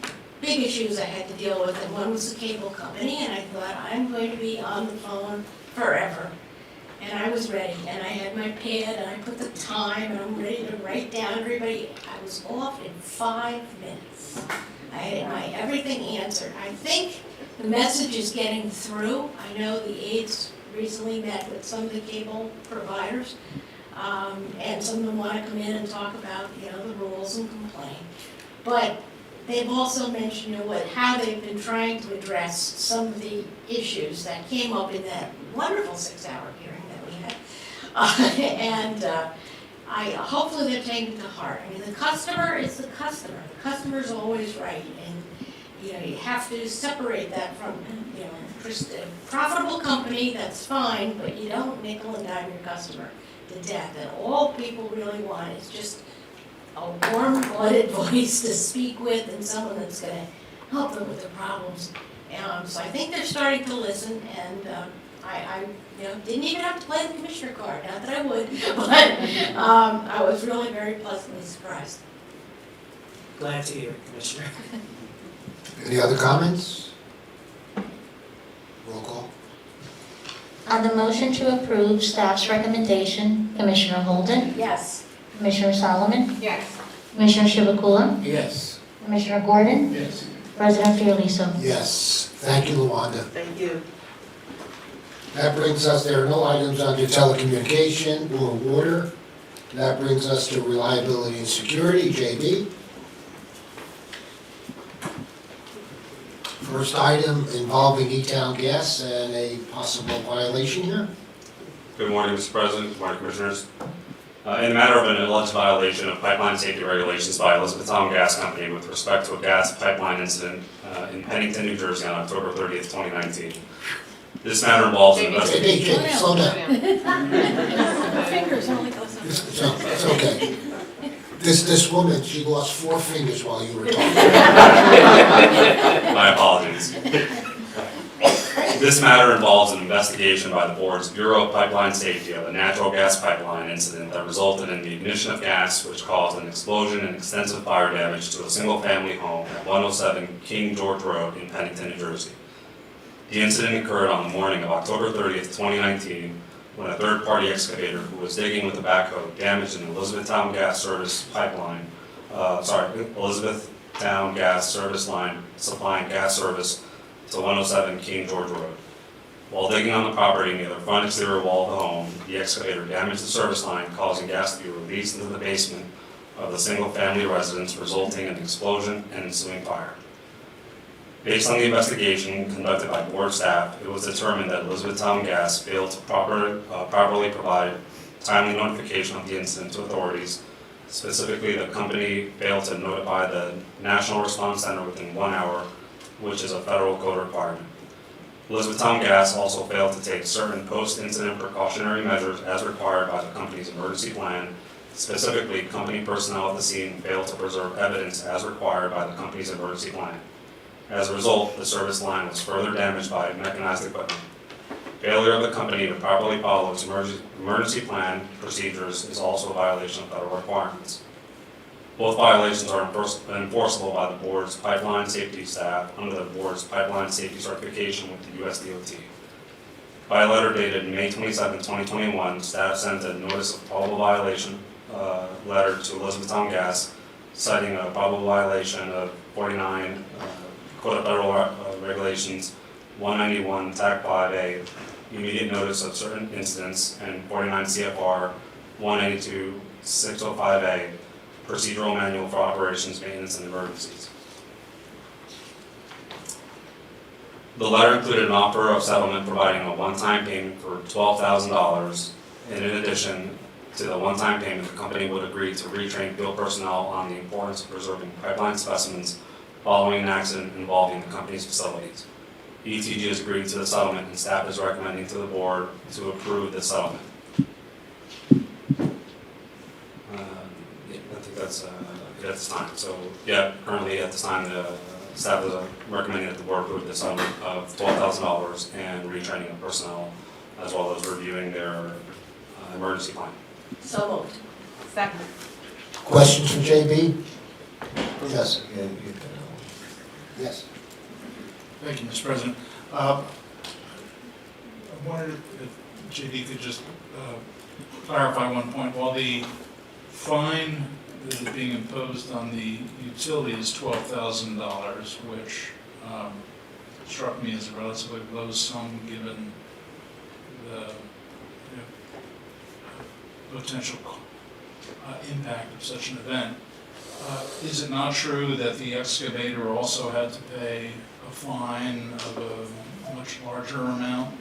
big issues I had to deal with, and one was the cable company, and I thought, I'm going to be on the phone forever. And I was ready, and I had my pad, and I put the time, and I'm ready to write down everybody. I was off in 5 minutes. I had my everything answered. I think the message is getting through. I know the aides recently met with some of the cable providers, and some of them want to come in and talk about, the rules and complain. But they've also mentioned, how they've been trying to address some of the issues that came up in that wonderful 6-hour hearing that we had. Hopefully they're taking it to heart. I mean, the customer is the customer. The customer's always right, and you have to separate that from just a profitable company. That's fine, but you don't nickel and dime your customer to death. And all people really want is just a warm-blooded voice to speak with, and someone that's going to help them with their problems. So I think they're starting to listen, and I didn't even have to play the commissioner card, not that I would, but I was really very pleasantly surprised. Glad to hear it, Commissioner. Any other comments? Roll call. On the motion to approve staff's recommendation, Commissioner Holden, Yes. Commissioner Solomon, Yes. Commissioner Chivukula, Yes. Commissioner Gordon, Yes. President Fiordaliso. Yes. Thank you, Luanda. Thank you. That brings us, there are no items under telecommunication or water. That brings us to reliability and security, JB. First item involving E-Town Gas and a possible violation here. Good morning, Mr. President, good morning, Commissioners. In the matter of an alleged violation of pipeline safety regulations by Elizabethtown Gas Company with respect to a gas pipeline incident in Pennington, New Jersey on October 30th, 2019. This matter involves an investigation. Hey, slow down. My fingers only go so far. It's okay. This woman, she lost 4 fingers while you were talking. My apologies. This matter involves an investigation by the board's Bureau of Pipeline Safety of a natural gas pipeline incident that resulted in the ignition of gas, which caused an explosion and extensive fire damage to a single-family home at 107 King George Road in Pennington, New Jersey. The incident occurred on the morning of October 30th, 2019, when a third-party excavator who was digging with a backhoe damaged an Elizabethtown gas service pipeline, Elizabethtown gas service line supplying gas service to 107 King George Road. While digging on the property near the front exterior wall of the home, the excavator damaged the service line, causing gas to be released into the basement of the single-family residence, resulting in an explosion and ensuing fire. Based on the investigation conducted by board staff, it was determined that Elizabethtown Gas failed to properly provide timely notification of the incident to authorities. Specifically, the company failed to notify the National Response Center within 1 hour, which is a federal code requirement. Elizabethtown Gas also failed to take certain post-incident precautionary measures as required by the company's emergency plan. Specifically, company personnel at the scene failed to preserve evidence as required by the company's emergency plan. As a result, the service line was further damaged by mechanized equipment. Failure of the company to properly follow its emergency plan procedures is also a violation of federal requirements. Both violations are enforceable by the board's pipeline safety staff under the board's pipeline safety certification with the US DOT. By a letter dated May 27, 2021, staff sent a notice of probable violation letter to Elizabethtown Gas, citing a probable violation of 49 Code of Federal Regulations 191 TAC 5A, immediate notice of certain incidents, and 49 CFR 192 605A, procedural manual for operations, maintenance, and emergencies. The letter included an offer of settlement providing a one-time payment for $12,000, and in addition to the one-time payment, the company would agree to retrain field personnel on the importance of preserving pipeline specimens following an accident involving the company's facilities. ETG has agreed to the settlement, and staff is recommending to the board to approve the settlement. I think that's at this time. So, yeah, currently at this time, the staff is recommending that the board approve the settlement of $12,000 and retraining of personnel, as well as reviewing their emergency plan. So moved. Second. Questions for JB? Yes. Yes. Thank you, Mr. President. I wondered if JD could just clarify one point. While the fine that is being imposed on the utility is $12,000, which struck me as a relatively low sum given the potential impact of such an event. Is it not true that the excavator also had to pay a fine of a much larger amount?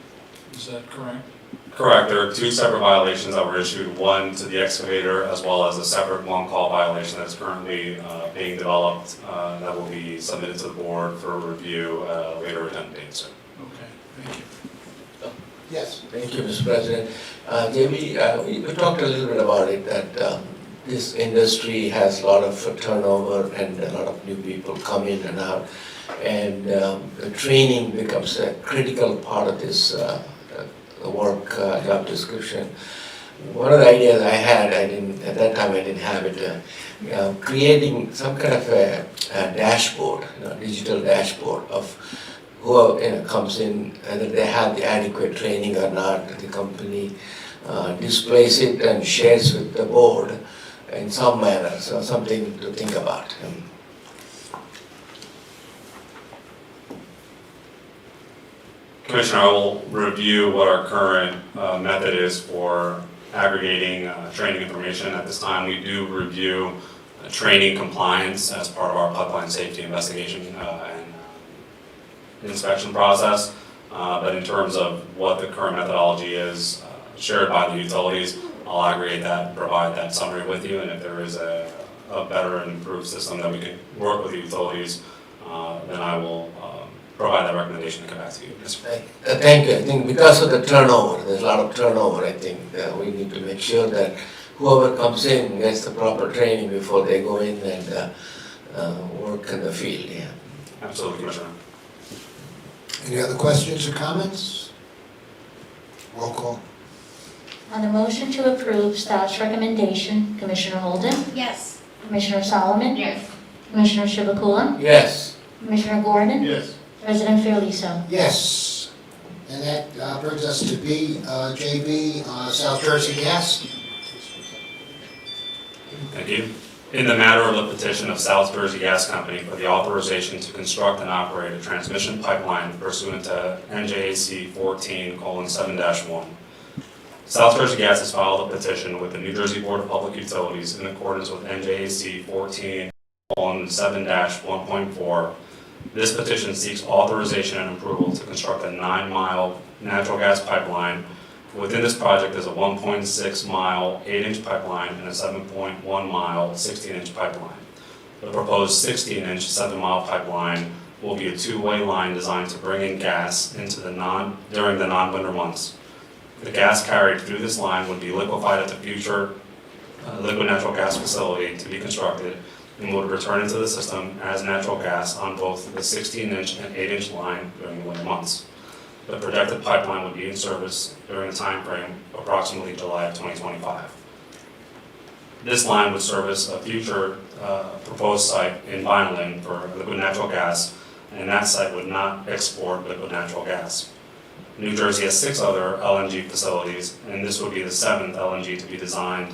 Is that correct? Correct. There are 2 separate violations that were issued, one to the excavator as well as a separate one-call violation that is currently being developed that will be submitted to the board for review at a later agenda date. So. Okay, thank you. Yes. Thank you, Mr. President. JB, we talked a little bit about it, that this industry has a lot of turnover and a lot of new people come in and out. And the training becomes a critical part of this work job description. One of the ideas I had, at that time I didn't have it, creating some kind of a dashboard, digital dashboard of who comes in, whether they have the adequate training or not. The company displays it and shares with the board in some manner, so something to think about. Commissioner, I will review what our current method is for aggregating training information. At this time, we do review training compliance as part of our pipeline safety investigation and inspection process. But in terms of what the current methodology is shared by the utilities, I'll aggregate that and provide that summary with you. And if there is a better and improved system that we can work with the utilities, then I will provide that recommendation and come back to you. Thank you. I think because of the turnover, there's a lot of turnover, I think we need to make sure that whoever comes in gets the proper training before they go in and work in the field. Yeah. Absolutely, Commissioner. Any other questions or comments? Roll call. On the motion to approve staff's recommendation, Commissioner Holden, Yes. Commissioner Solomon, Yes. Commissioner Chivukula, Yes. Commissioner Gordon, Yes. President Fiordaliso. Yes. And that brings us to JB, South Jersey Gas. Thank you. In the matter of the petition of South Jersey Gas Company for the authorization to construct and operate a transmission pipeline pursuant to NJAC 14:7-1. South Jersey Gas has filed a petition with the New Jersey Board of Public Utilities in accordance with NJAC 14:7-1.4. This petition seeks authorization and approval to construct a 9-mile natural gas pipeline. Within this project is a 1.6-mile 8-inch pipeline and a 7.1-mile 16-inch pipeline. The proposed 16-inch 7-mile pipeline will be a 2-way line designed to bring in gas into during the non-winter months. The gas carried through this line would be liquefied at the future liquid natural gas facility to be constructed and would return into the system as natural gas on both the 16-inch and 8-inch line during the winter months. The projected pipeline would be in service during the time frame approximately July of 2025. This line would service a future proposed site in Vineland for liquid natural gas, and that site would not export liquid natural gas. New Jersey has 6 other LNG facilities, and this would be the 7th LNG to be designed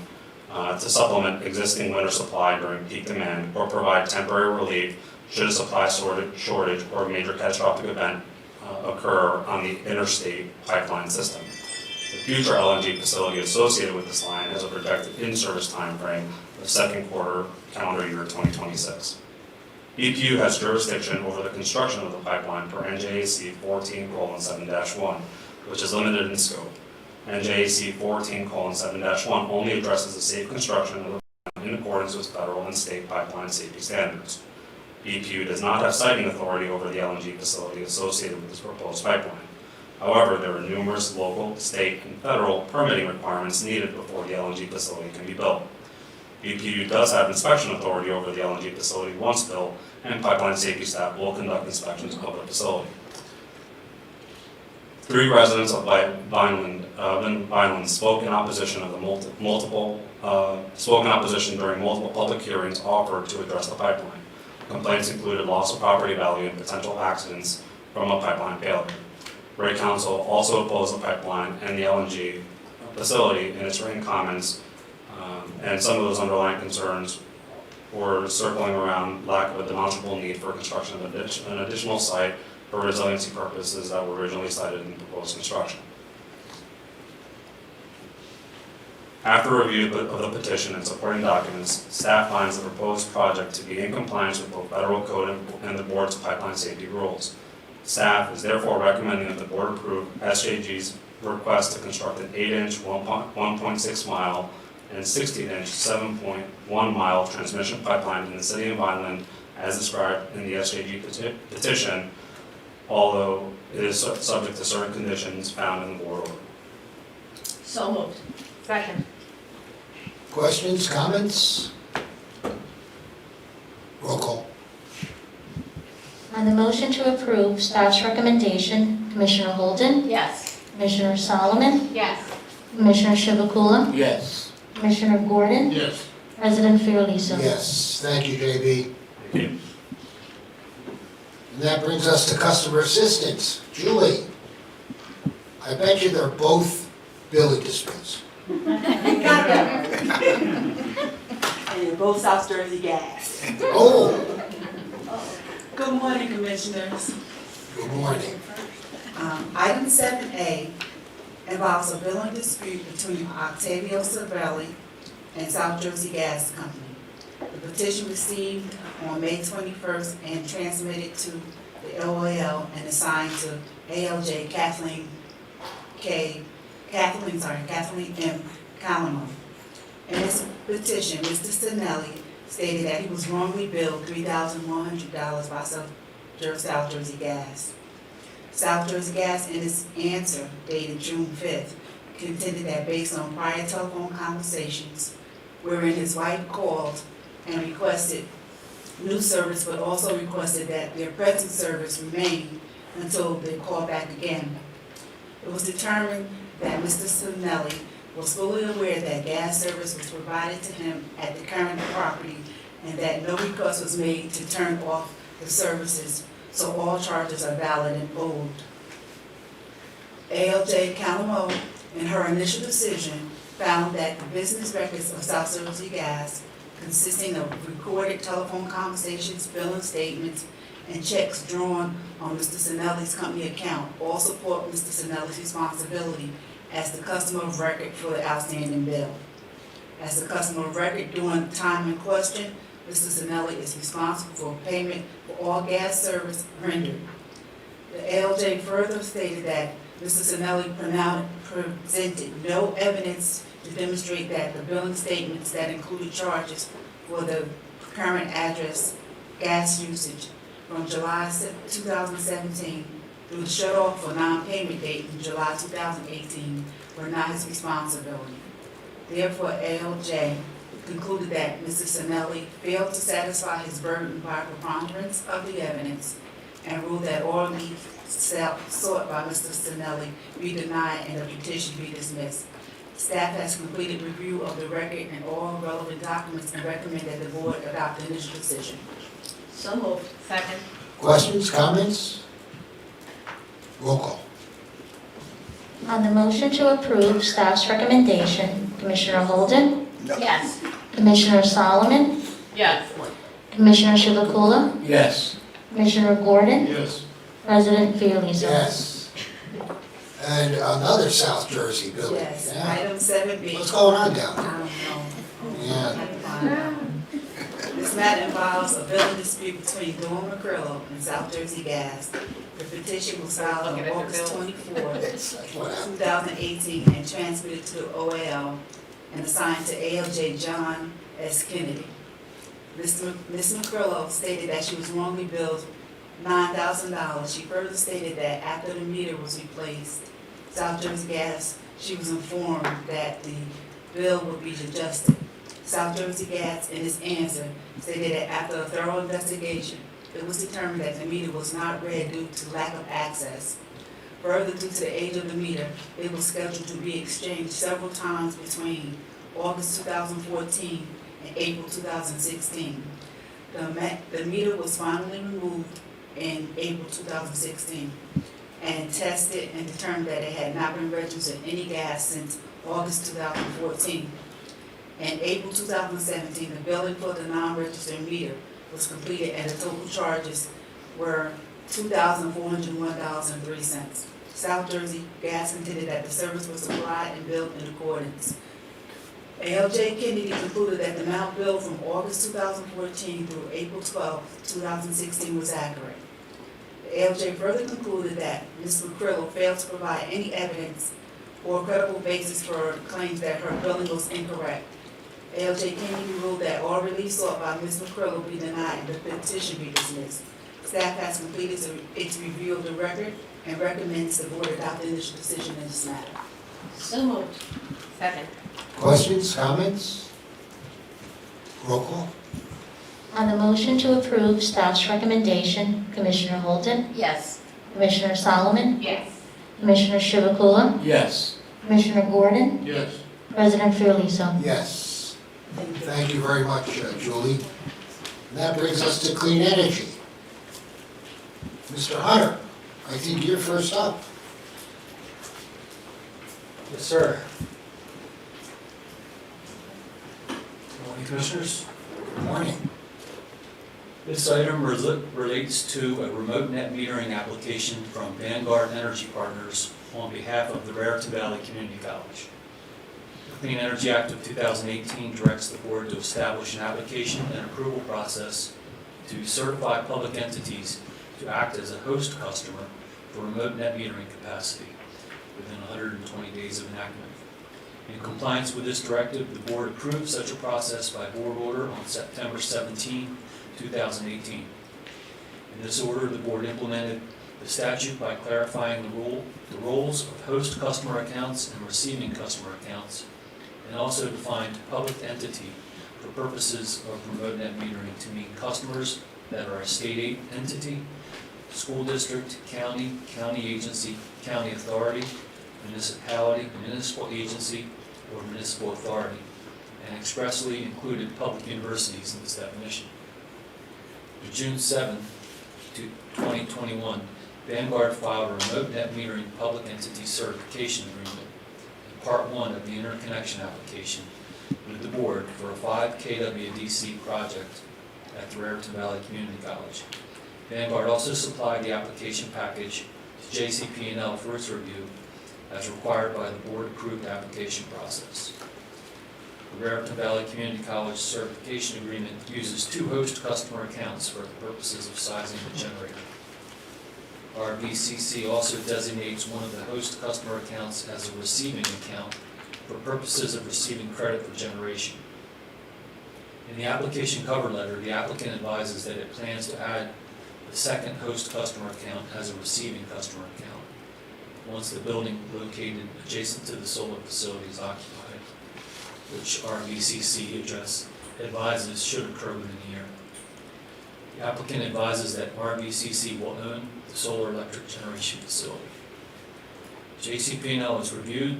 to supplement existing winter supply during peak demand or provide temporary relief should a supply shortage or major catastrophic event occur on the interstate pipeline system. The future LNG facility associated with this line has a projected in-service timeframe of second quarter calendar year 2026. EPU has jurisdiction over the construction of the pipeline per NJAC 14:7-1, which is limited in scope. NJAC 14:7-1 only addresses the safe construction of the pipeline in accordance with federal and state pipeline safety standards. EPU does not have siting authority over the LNG facility associated with this proposed pipeline. However, there are numerous local, state, and federal permitting requirements needed before the LNG facility can be built. EPU does have inspection authority over the LNG facility once built, and pipeline safety staff will conduct inspections of the facility. 3 residents of Vineland spoke in opposition of the spoke in opposition during multiple public hearings offered to address the pipeline. Complaints included loss of property value and potential accidents from a pipeline failure. Rate Council also opposed the pipeline and the LNG facility in its written comments, and some of those underlying concerns were circling around lack of a demonstrable need for construction of an additional site for resiliency purposes that were originally cited in proposed construction. After review of the petition and supporting documents, staff finds the proposed project to be in compliance with both federal code and the board's pipeline safety rules. Staff is therefore recommending that the board approve SJG's request to construct an 8-inch 1.6 mile and 16-inch 7.1 mile transmission pipeline in the city of Vineland as described in the SJG petition, although it is subject to certain conditions found in the board order. So moved. Second. Questions, comments? Roll call. On the motion to approve staff's recommendation, Commissioner Holden, Yes. Commissioner Solomon, Yes. Commissioner Chivukula, Yes. Commissioner Gordon, Yes. President Fiordaliso. Yes, thank you, JB. Thank you. And that brings us to customer assistance. Julie, I bet you they're both billing disputes. And both South Jersey Gas. Oh, Good morning, Commissioners. good morning. Item 7A involves a billing dispute between Octavio Cervelli and South Jersey Gas Company. The petition received on May 21st and transmitted to the OAL and assigned to ALJ Kathleen M. Calamo. In this petition, Mr. Stinelli stated that he was wrongly billed $3,100 by South Jersey Gas. South Jersey Gas, in its answer dated June 5th, contended that based on prior telephone conversations wherein his wife called and requested new service, but also requested that their present service remain until they call back again. It was determined that Mr. Stinelli was fully aware that gas service was provided to him at the current property and that no request was made to turn off the services, so all charges are valid and owed. ALJ Calamo, in her initial decision, found that the business records of South Jersey Gas, consisting of recorded telephone conversations, billing statements, and checks drawn on Mr. Sinelli's company account, all support Mr. Sinelli's responsibility as the customer of record for the outstanding bill. As the customer of record during the time in question, Mr. Sinelli is responsible for payment for all gas service rendered. The ALJ further stated that Mr. Sinelli presented no evidence to demonstrate that the billing statements that included charges for the current address gas usage from July 2017 through the shut-off for non-payment date in July 2018 were not his responsibility. Therefore, ALJ concluded that Mr. Sinelli failed to satisfy his burden by preponderance of the evidence and ruled that all relief sought by Mr. Sinelli be denied and the petition be dismissed. Staff has completed review of the record and all relevant documents and recommend that the board adopt the initial decision. So moved. Second. Questions, comments? Roll call. On the motion to approve staff's recommendation, Commissioner Holden, Yes. Commissioner Solomon, Yes. Commissioner Chivukula, Yes. Commissioner Gordon, Yes. President Fiordaliso. Yes. And another South Jersey building. Yes, Yeah. item 7B. What's going on down I there? don't know. Yeah. This matter involves a billing dispute between Dawn McCrillo and South Jersey Gas. The petition was filed on Looking at the August bill. 24, That's what happened. 2018, and transmitted to the OAL and assigned to ALJ John S. Kennedy. Ms. McCrillo stated that she was wrongly billed $9,000. She further stated that after the meter was replaced, South Jersey Gas, she was informed that the bill would be adjusted. South Jersey Gas, in its answer, stated that after a thorough investigation, it was determined that the meter was not read due to lack of access. Further, due to the age of the meter, it was scheduled to be exchanged several times between August 2014 and April 2016. The meter was finally removed in April 2016 and tested and determined that it had not been registered any gas since August 2014. In April 2017, the billing for the non-registered meter was completed and the total charges were $2,401.03. South Jersey Gas contended that the service was supplied and billed in accordance. ALJ Kennedy concluded that the amount billed from August 2014 through April 12, 2016 was accurate. The ALJ further concluded that Ms. McCrillo failed to provide any evidence or credible basis for claims that her billing was incorrect. ALJ Kennedy ruled that all relief sought by Ms. McCrillo be denied and the petition be dismissed. Staff has completed its review of the record and recommends the board adopt the initial decision in this matter. So moved. Second. Questions, comments? Roll call? On the motion to approve staff's recommendation, Commissioner Holden, Yes. Commissioner Solomon, Yes. Commissioner Chivukula, Yes. Commissioner Gordon, Yes. President Fiordaliso. Yes. Thank you very much, Julie. And that brings us to clean energy. Mr. Hunter, I think you're first up. Yes, sir. Good morning, Commissioners. Good morning. This item relates to a remote net metering application from Vanguard Energy Partners on behalf of the Raritan Valley Community College. The Clean Energy Act of 2018 directs the board to establish an application and approval process to certify public entities to act as a host customer for remote net metering capacity within 120 days of enactment. In compliance with this directive, the board approved such a process by board order on September 17, 2018. In this order, the board implemented the statute by clarifying the roles of host customer accounts and receiving customer accounts, and also defined public entity for purposes of remote net metering to mean customers that are a state entity, school district, county, county agency, county authority, municipality, municipal agency, or municipal authority, and expressly included public universities in this definition. On June 7, 2021, Vanguard filed a remote net metering public entity certification agreement, Part 1 of the interconnection application, with the board for a 5 kWdc project at the Raritan Valley Community College. Vanguard also supplied the application package to JCP&L for its review as required by the board-approved application process. The Raritan Valley Community College certification agreement uses 2 host customer accounts for the purposes of sizing the generator. RVCC also designates one of the host customer accounts as a receiving account for purposes of receiving credit for generation. In the application cover letter, the applicant advises that it plans to add the second host customer account as a receiving customer account once the building located adjacent to the solar facility is occupied, which RVCC advises should occur within a year. The applicant advises that RVCC will own the solar electric generation facility. JCP&L has reviewed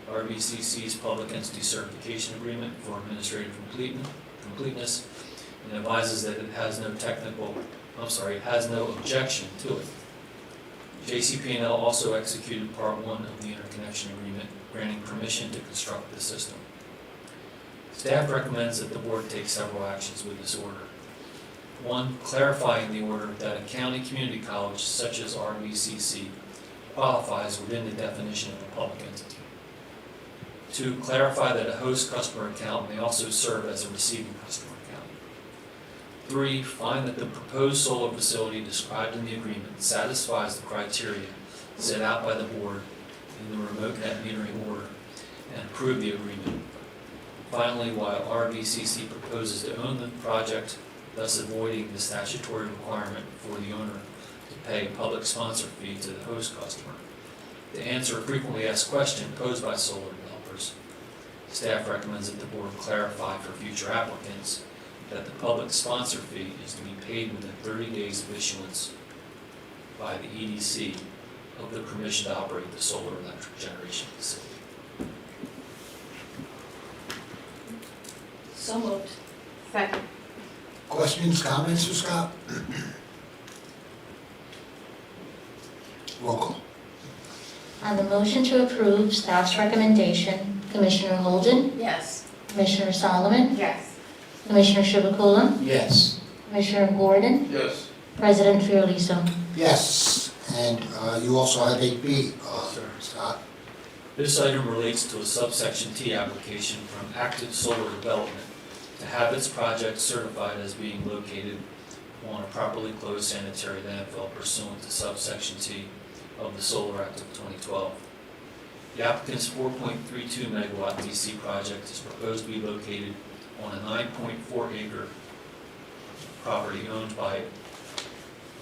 RVCC's public entity certification agreement for administrative completeness and advises that it has no objection to it. JCP&L also executed Part 1 of the interconnection agreement, granting permission to construct the system. Staff recommends that the board take several actions with this order. 1, clarifying the order that a county community college such as RVCC qualifies within the definition of a public entity. 2, clarify that a host customer account may also serve as a receiving customer account. 3, find that the proposed solar facility described in the agreement satisfies the criteria set out by the board in the remote net metering order and approve the agreement. Finally, while RVCC proposes to own the project, thus avoiding the statutory requirement for the owner to pay a public sponsor fee to the host customer, to answer a frequently asked question posed by solar developers, staff recommends that the board clarify for future applicants that the public sponsor fee is to be paid within 30 days of issuance by the EDC of the permission to operate the solar electric generation facility. So moved. Second. Questions, comments for Scott? Roll call. On the motion to approve staff's recommendation, Commissioner Holden, Yes. Commissioner Solomon, Yes. Commissioner Chivukula, Yes. Commissioner Gordon, Yes. President Fiordaliso. Yes, and you also have 8B, Scott. This item relates to a subsection T application from Active Solar Development to have its project certified as being located on a properly closed sanitary landfill pursuant to subsection T of the Solar Act of 2012. The applicant's 4.32 megawatt DC project is proposed to be located on a 9.4 acre property owned by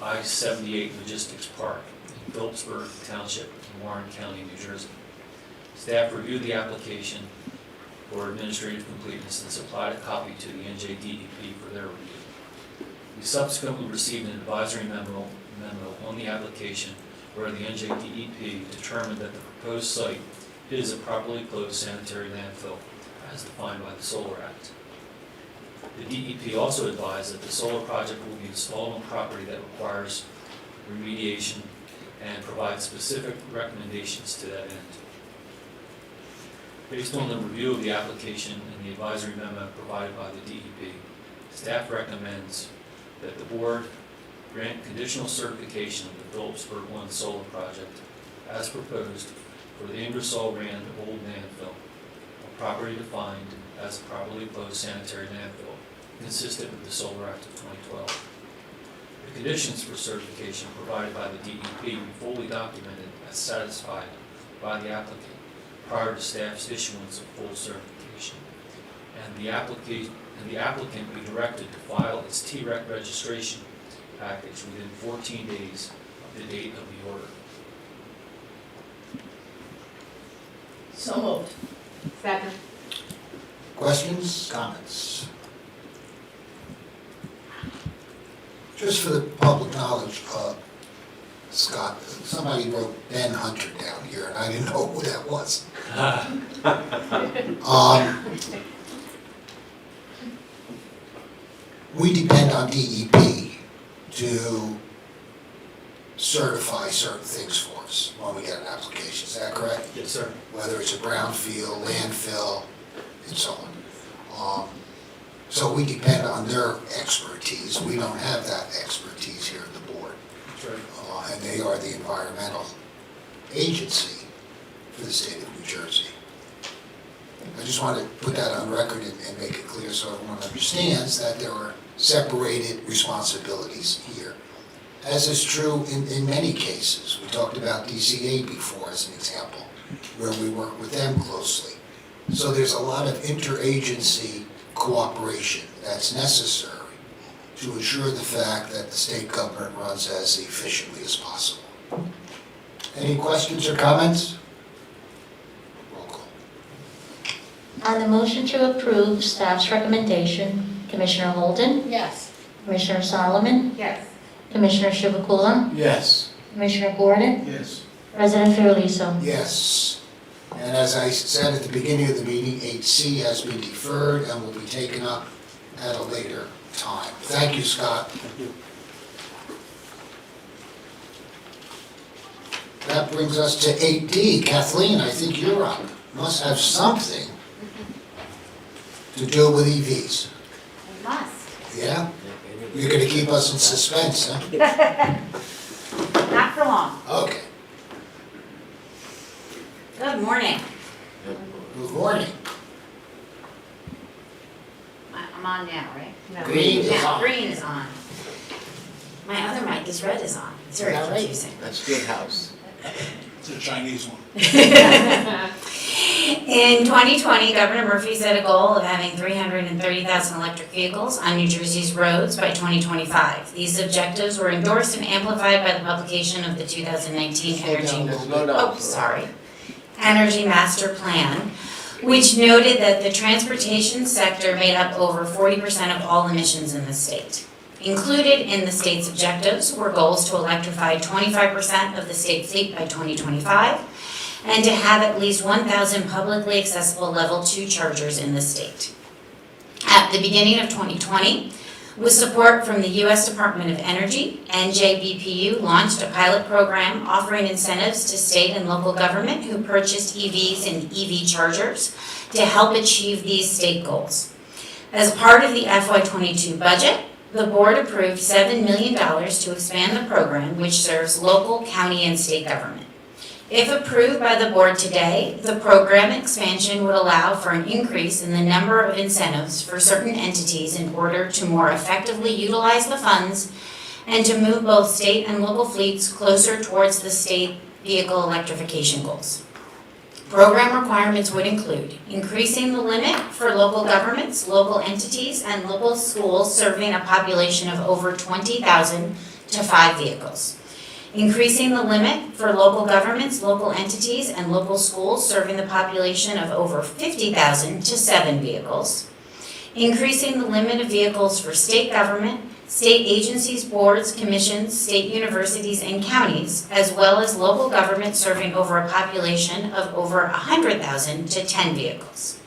I-78 Logistics Park in Phillipsburg Township in Warren County, New Jersey. Staff reviewed the application for administrative completeness and supplied a copy to the NJDEP for their review. We subsequently received an advisory memo on the application where the NJDEP determined that the proposed site is a properly closed sanitary landfill as defined by the Solar Act. The DEP also advised that the solar project will be installed on property that requires remediation and provides specific recommendations to that end. Based on the review of the application and the advisory memo provided by the DEP, staff recommends that the board grant conditional certification of the Phillipsburg 1 solar project as proposed for the Ingersoll Rand Old Landfill, a property defined as a properly closed sanitary landfill consistent with the Solar Act of 2012. The conditions for certification provided by the DEP be fully documented as satisfied by the applicant prior to staff's issuance of full certification, and the applicant be directed to file its TREC registration package within 14 days of the date of the order. So moved. Second. Questions, comments? Just for the public knowledge, Scott, somebody wrote Ben Hunter down here, and I didn't know who that was. We depend on DEP to certify certain things for us when we get an application, is that correct? Yes, sir. Whether it's a brownfield, landfill, and so on. So we depend on their expertise. We don't have that expertise here at the board. That's right. And they are the environmental agency for the state of New Jersey. I just want to put that on record and make it clear so everyone understands that there are separated responsibilities here, as is true in many cases. We talked about DCA before as an example, where we work with them closely. So there's a lot of interagency cooperation that's necessary to ensure the fact that the state government runs as efficiently as possible. Any questions or comments? Roll call. On the motion to approve staff's recommendation, Commissioner Holden, Yes. Commissioner Solomon, Yes. Commissioner Chivukula, Yes. Commissioner Gordon, Yes. President Fiordaliso. Yes. And as I said at the beginning of the meeting, 8C has been deferred and will be taken up at a later time. Thank you, Scott. That brings us to 8D. Kathleen, I think you're up. Must have something to do with EVs. I must. Yeah? You're gonna keep us in suspense, huh? Not for long. Okay. Good morning. Good morning. I'm on now, right? No. Green is Now, on. green is on. My other mic is red is on. It's very Is that right? confusing. That's good house. It's a Chinese one. In 2020, Governor Murphy set a goal of having 330,000 electric vehicles on New Jersey's roads by 2025. These objectives were endorsed and amplified by the publication of the 2019 Energy Master Plan, which noted that the transportation sector made up over 40% of all emissions in the state. Included in the state's objectives were goals to electrify 25% of the state fleet by 2025 and to have at least 1,000 publicly accessible level 2 chargers in the state. At the beginning of 2020, with support from the U.S. Department of Energy, NJBPU launched a pilot program offering incentives to state and local government who purchased EVs and EV chargers to help achieve these state goals. As part of the FY22 budget, the board approved $7 million to expand the program, which serves local, county, and state government. If approved by the board today, the program expansion would allow for an increase in the number of incentives for certain entities in order to more effectively utilize the funds and to move both state and local fleets closer towards the state vehicle electrification goals. Program requirements would include increasing the limit for local governments, local entities, and local schools serving a population of over 20,000 to 5 vehicles. Increasing the limit for local governments, local entities, and local schools serving the population of over 50,000 to 7 vehicles. Increasing the limit of vehicles for state government, state agencies, boards, commissions, state universities, and counties, as well as local government serving over a population of over 100,000 to 10 vehicles.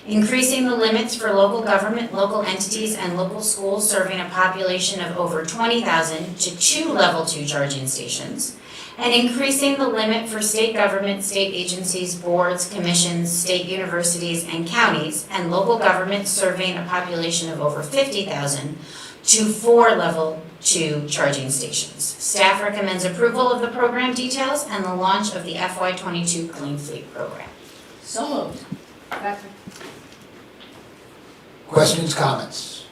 Increasing the limits for local government, local entities, and local schools serving a population of over 20,000 to 2 level 2 charging stations, and increasing the limit for state government, state agencies, boards, commissions, state universities, and counties, and local government serving a population of over 50,000 to 4 level 2 charging stations. Staff recommends approval of the program details and the launch of the FY22 Clean Fleet program. So moved. Questions, comments?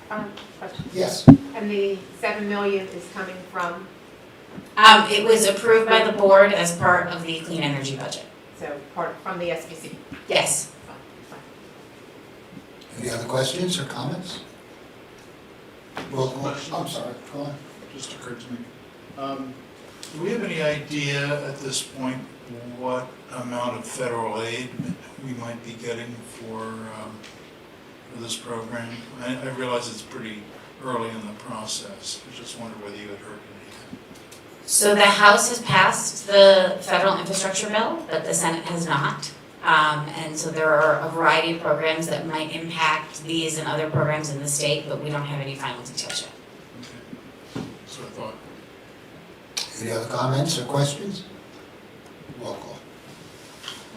Question. Yes. And the 7 million is coming from, It was approved by the board as part of the clean energy budget. so part from the SBC? Yes. Any other questions or comments? Roll call. Question. I'm sorry, go on. Just occurred to me. Do we have any idea at this point what amount of federal aid we might be getting for this program? I realize it's pretty early in the process. I just wondered whether you had heard anything. So the House has passed the federal infrastructure bill, but the Senate has not. And so there are a variety of programs that might impact these and other programs in the state, but we don't have any final details yet. Okay. So I thought. Any other comments or questions? Roll call.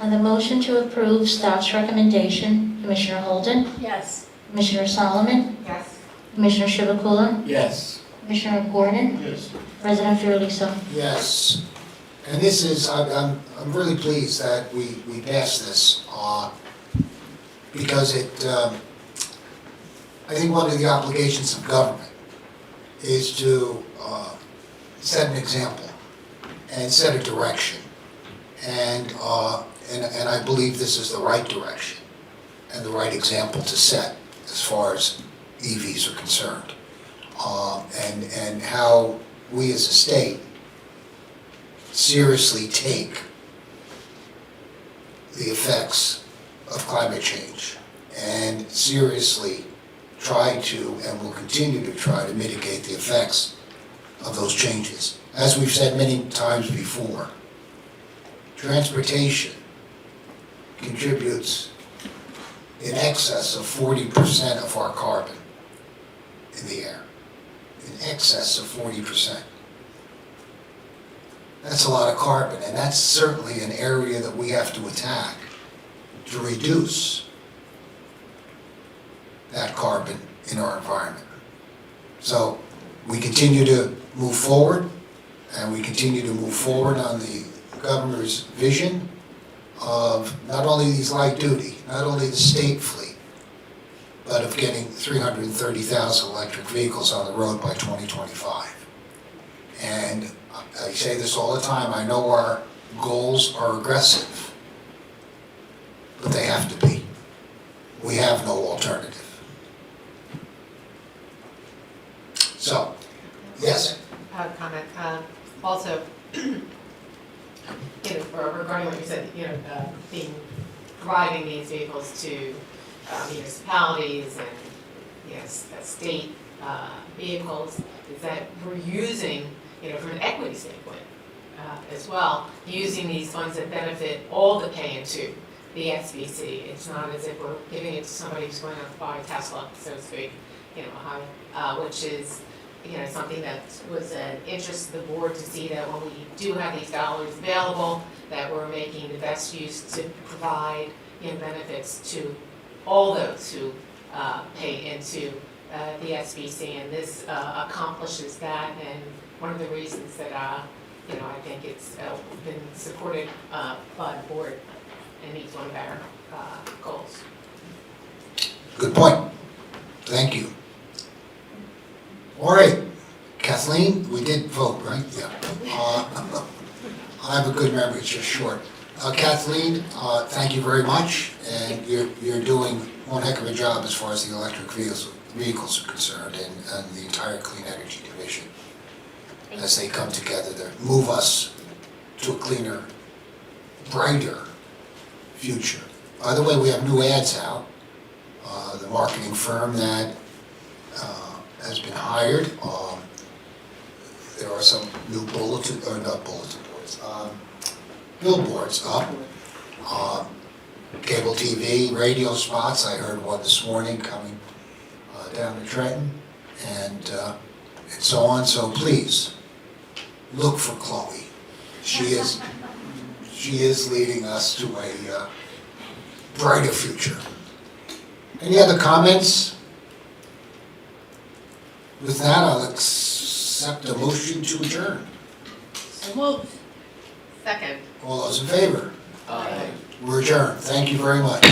On the motion to approve staff's recommendation, Commissioner Holden, Yes. Commissioner Solomon, Yes. Commissioner Chivukula, Yes. Commissioner Gordon, Yes. President Fiordaliso. Yes. And this is, I'm really pleased that we passed this, because it, I think one of the obligations of government is to set an example and set a direction. And I believe this is the right direction and the right example to set as far as EVs are concerned. And how we as a state seriously take the effects of climate change and seriously try to, and will continue to try to mitigate the effects of those changes. As we've said many times before, transportation contributes in excess of 40% of our carbon in the air. In excess of 40%. That's a lot of carbon, and that's certainly an area that we have to attack to reduce that carbon in our environment. So we continue to move forward, and we continue to move forward on the governor's vision of not only these light duty, not only the state fleet, but of getting 330,000 electric vehicles on the road by 2025. And I say this all the time, I know our goals are aggressive, but they have to be. We have no alternative. So, yes? Comment. Also, regarding what you said, driving these vehicles to municipalities and, state vehicles is that we're using, from an equity standpoint as well, using these funds that benefit all that pay into the SBC. It's not as if we're giving it to somebody who's going to buy a Tesla, so to speak, which is, something that was an interest of the board to see that when we do have these dollars available, that we're making the best use to provide, benefits to all those who pay into the SBC, and this accomplishes that, and one of the reasons that, I think it's been supported by the board and meets one of our goals. Good point. Thank you. All right, Kathleen, we did vote, right? Yeah. I have a good memory, it's just short. Kathleen, thank you very much, and you're doing one heck of a job as far as the electric vehicles are concerned, and the entire Clean Energy Division, as they come together to move us to a cleaner, brighter future. By the way, we have new ads out. The marketing firm that has been hired. There are some new billboards up. Cable TV, radio spots. I heard one this morning coming down to Trenton, and so on. So please look for Chloe. She is leading us to a brighter future. Any other comments? With that, I'll accept a motion to adjourn. So moved. Second. All those in favor? Aye. We're adjourned. Thank you very much.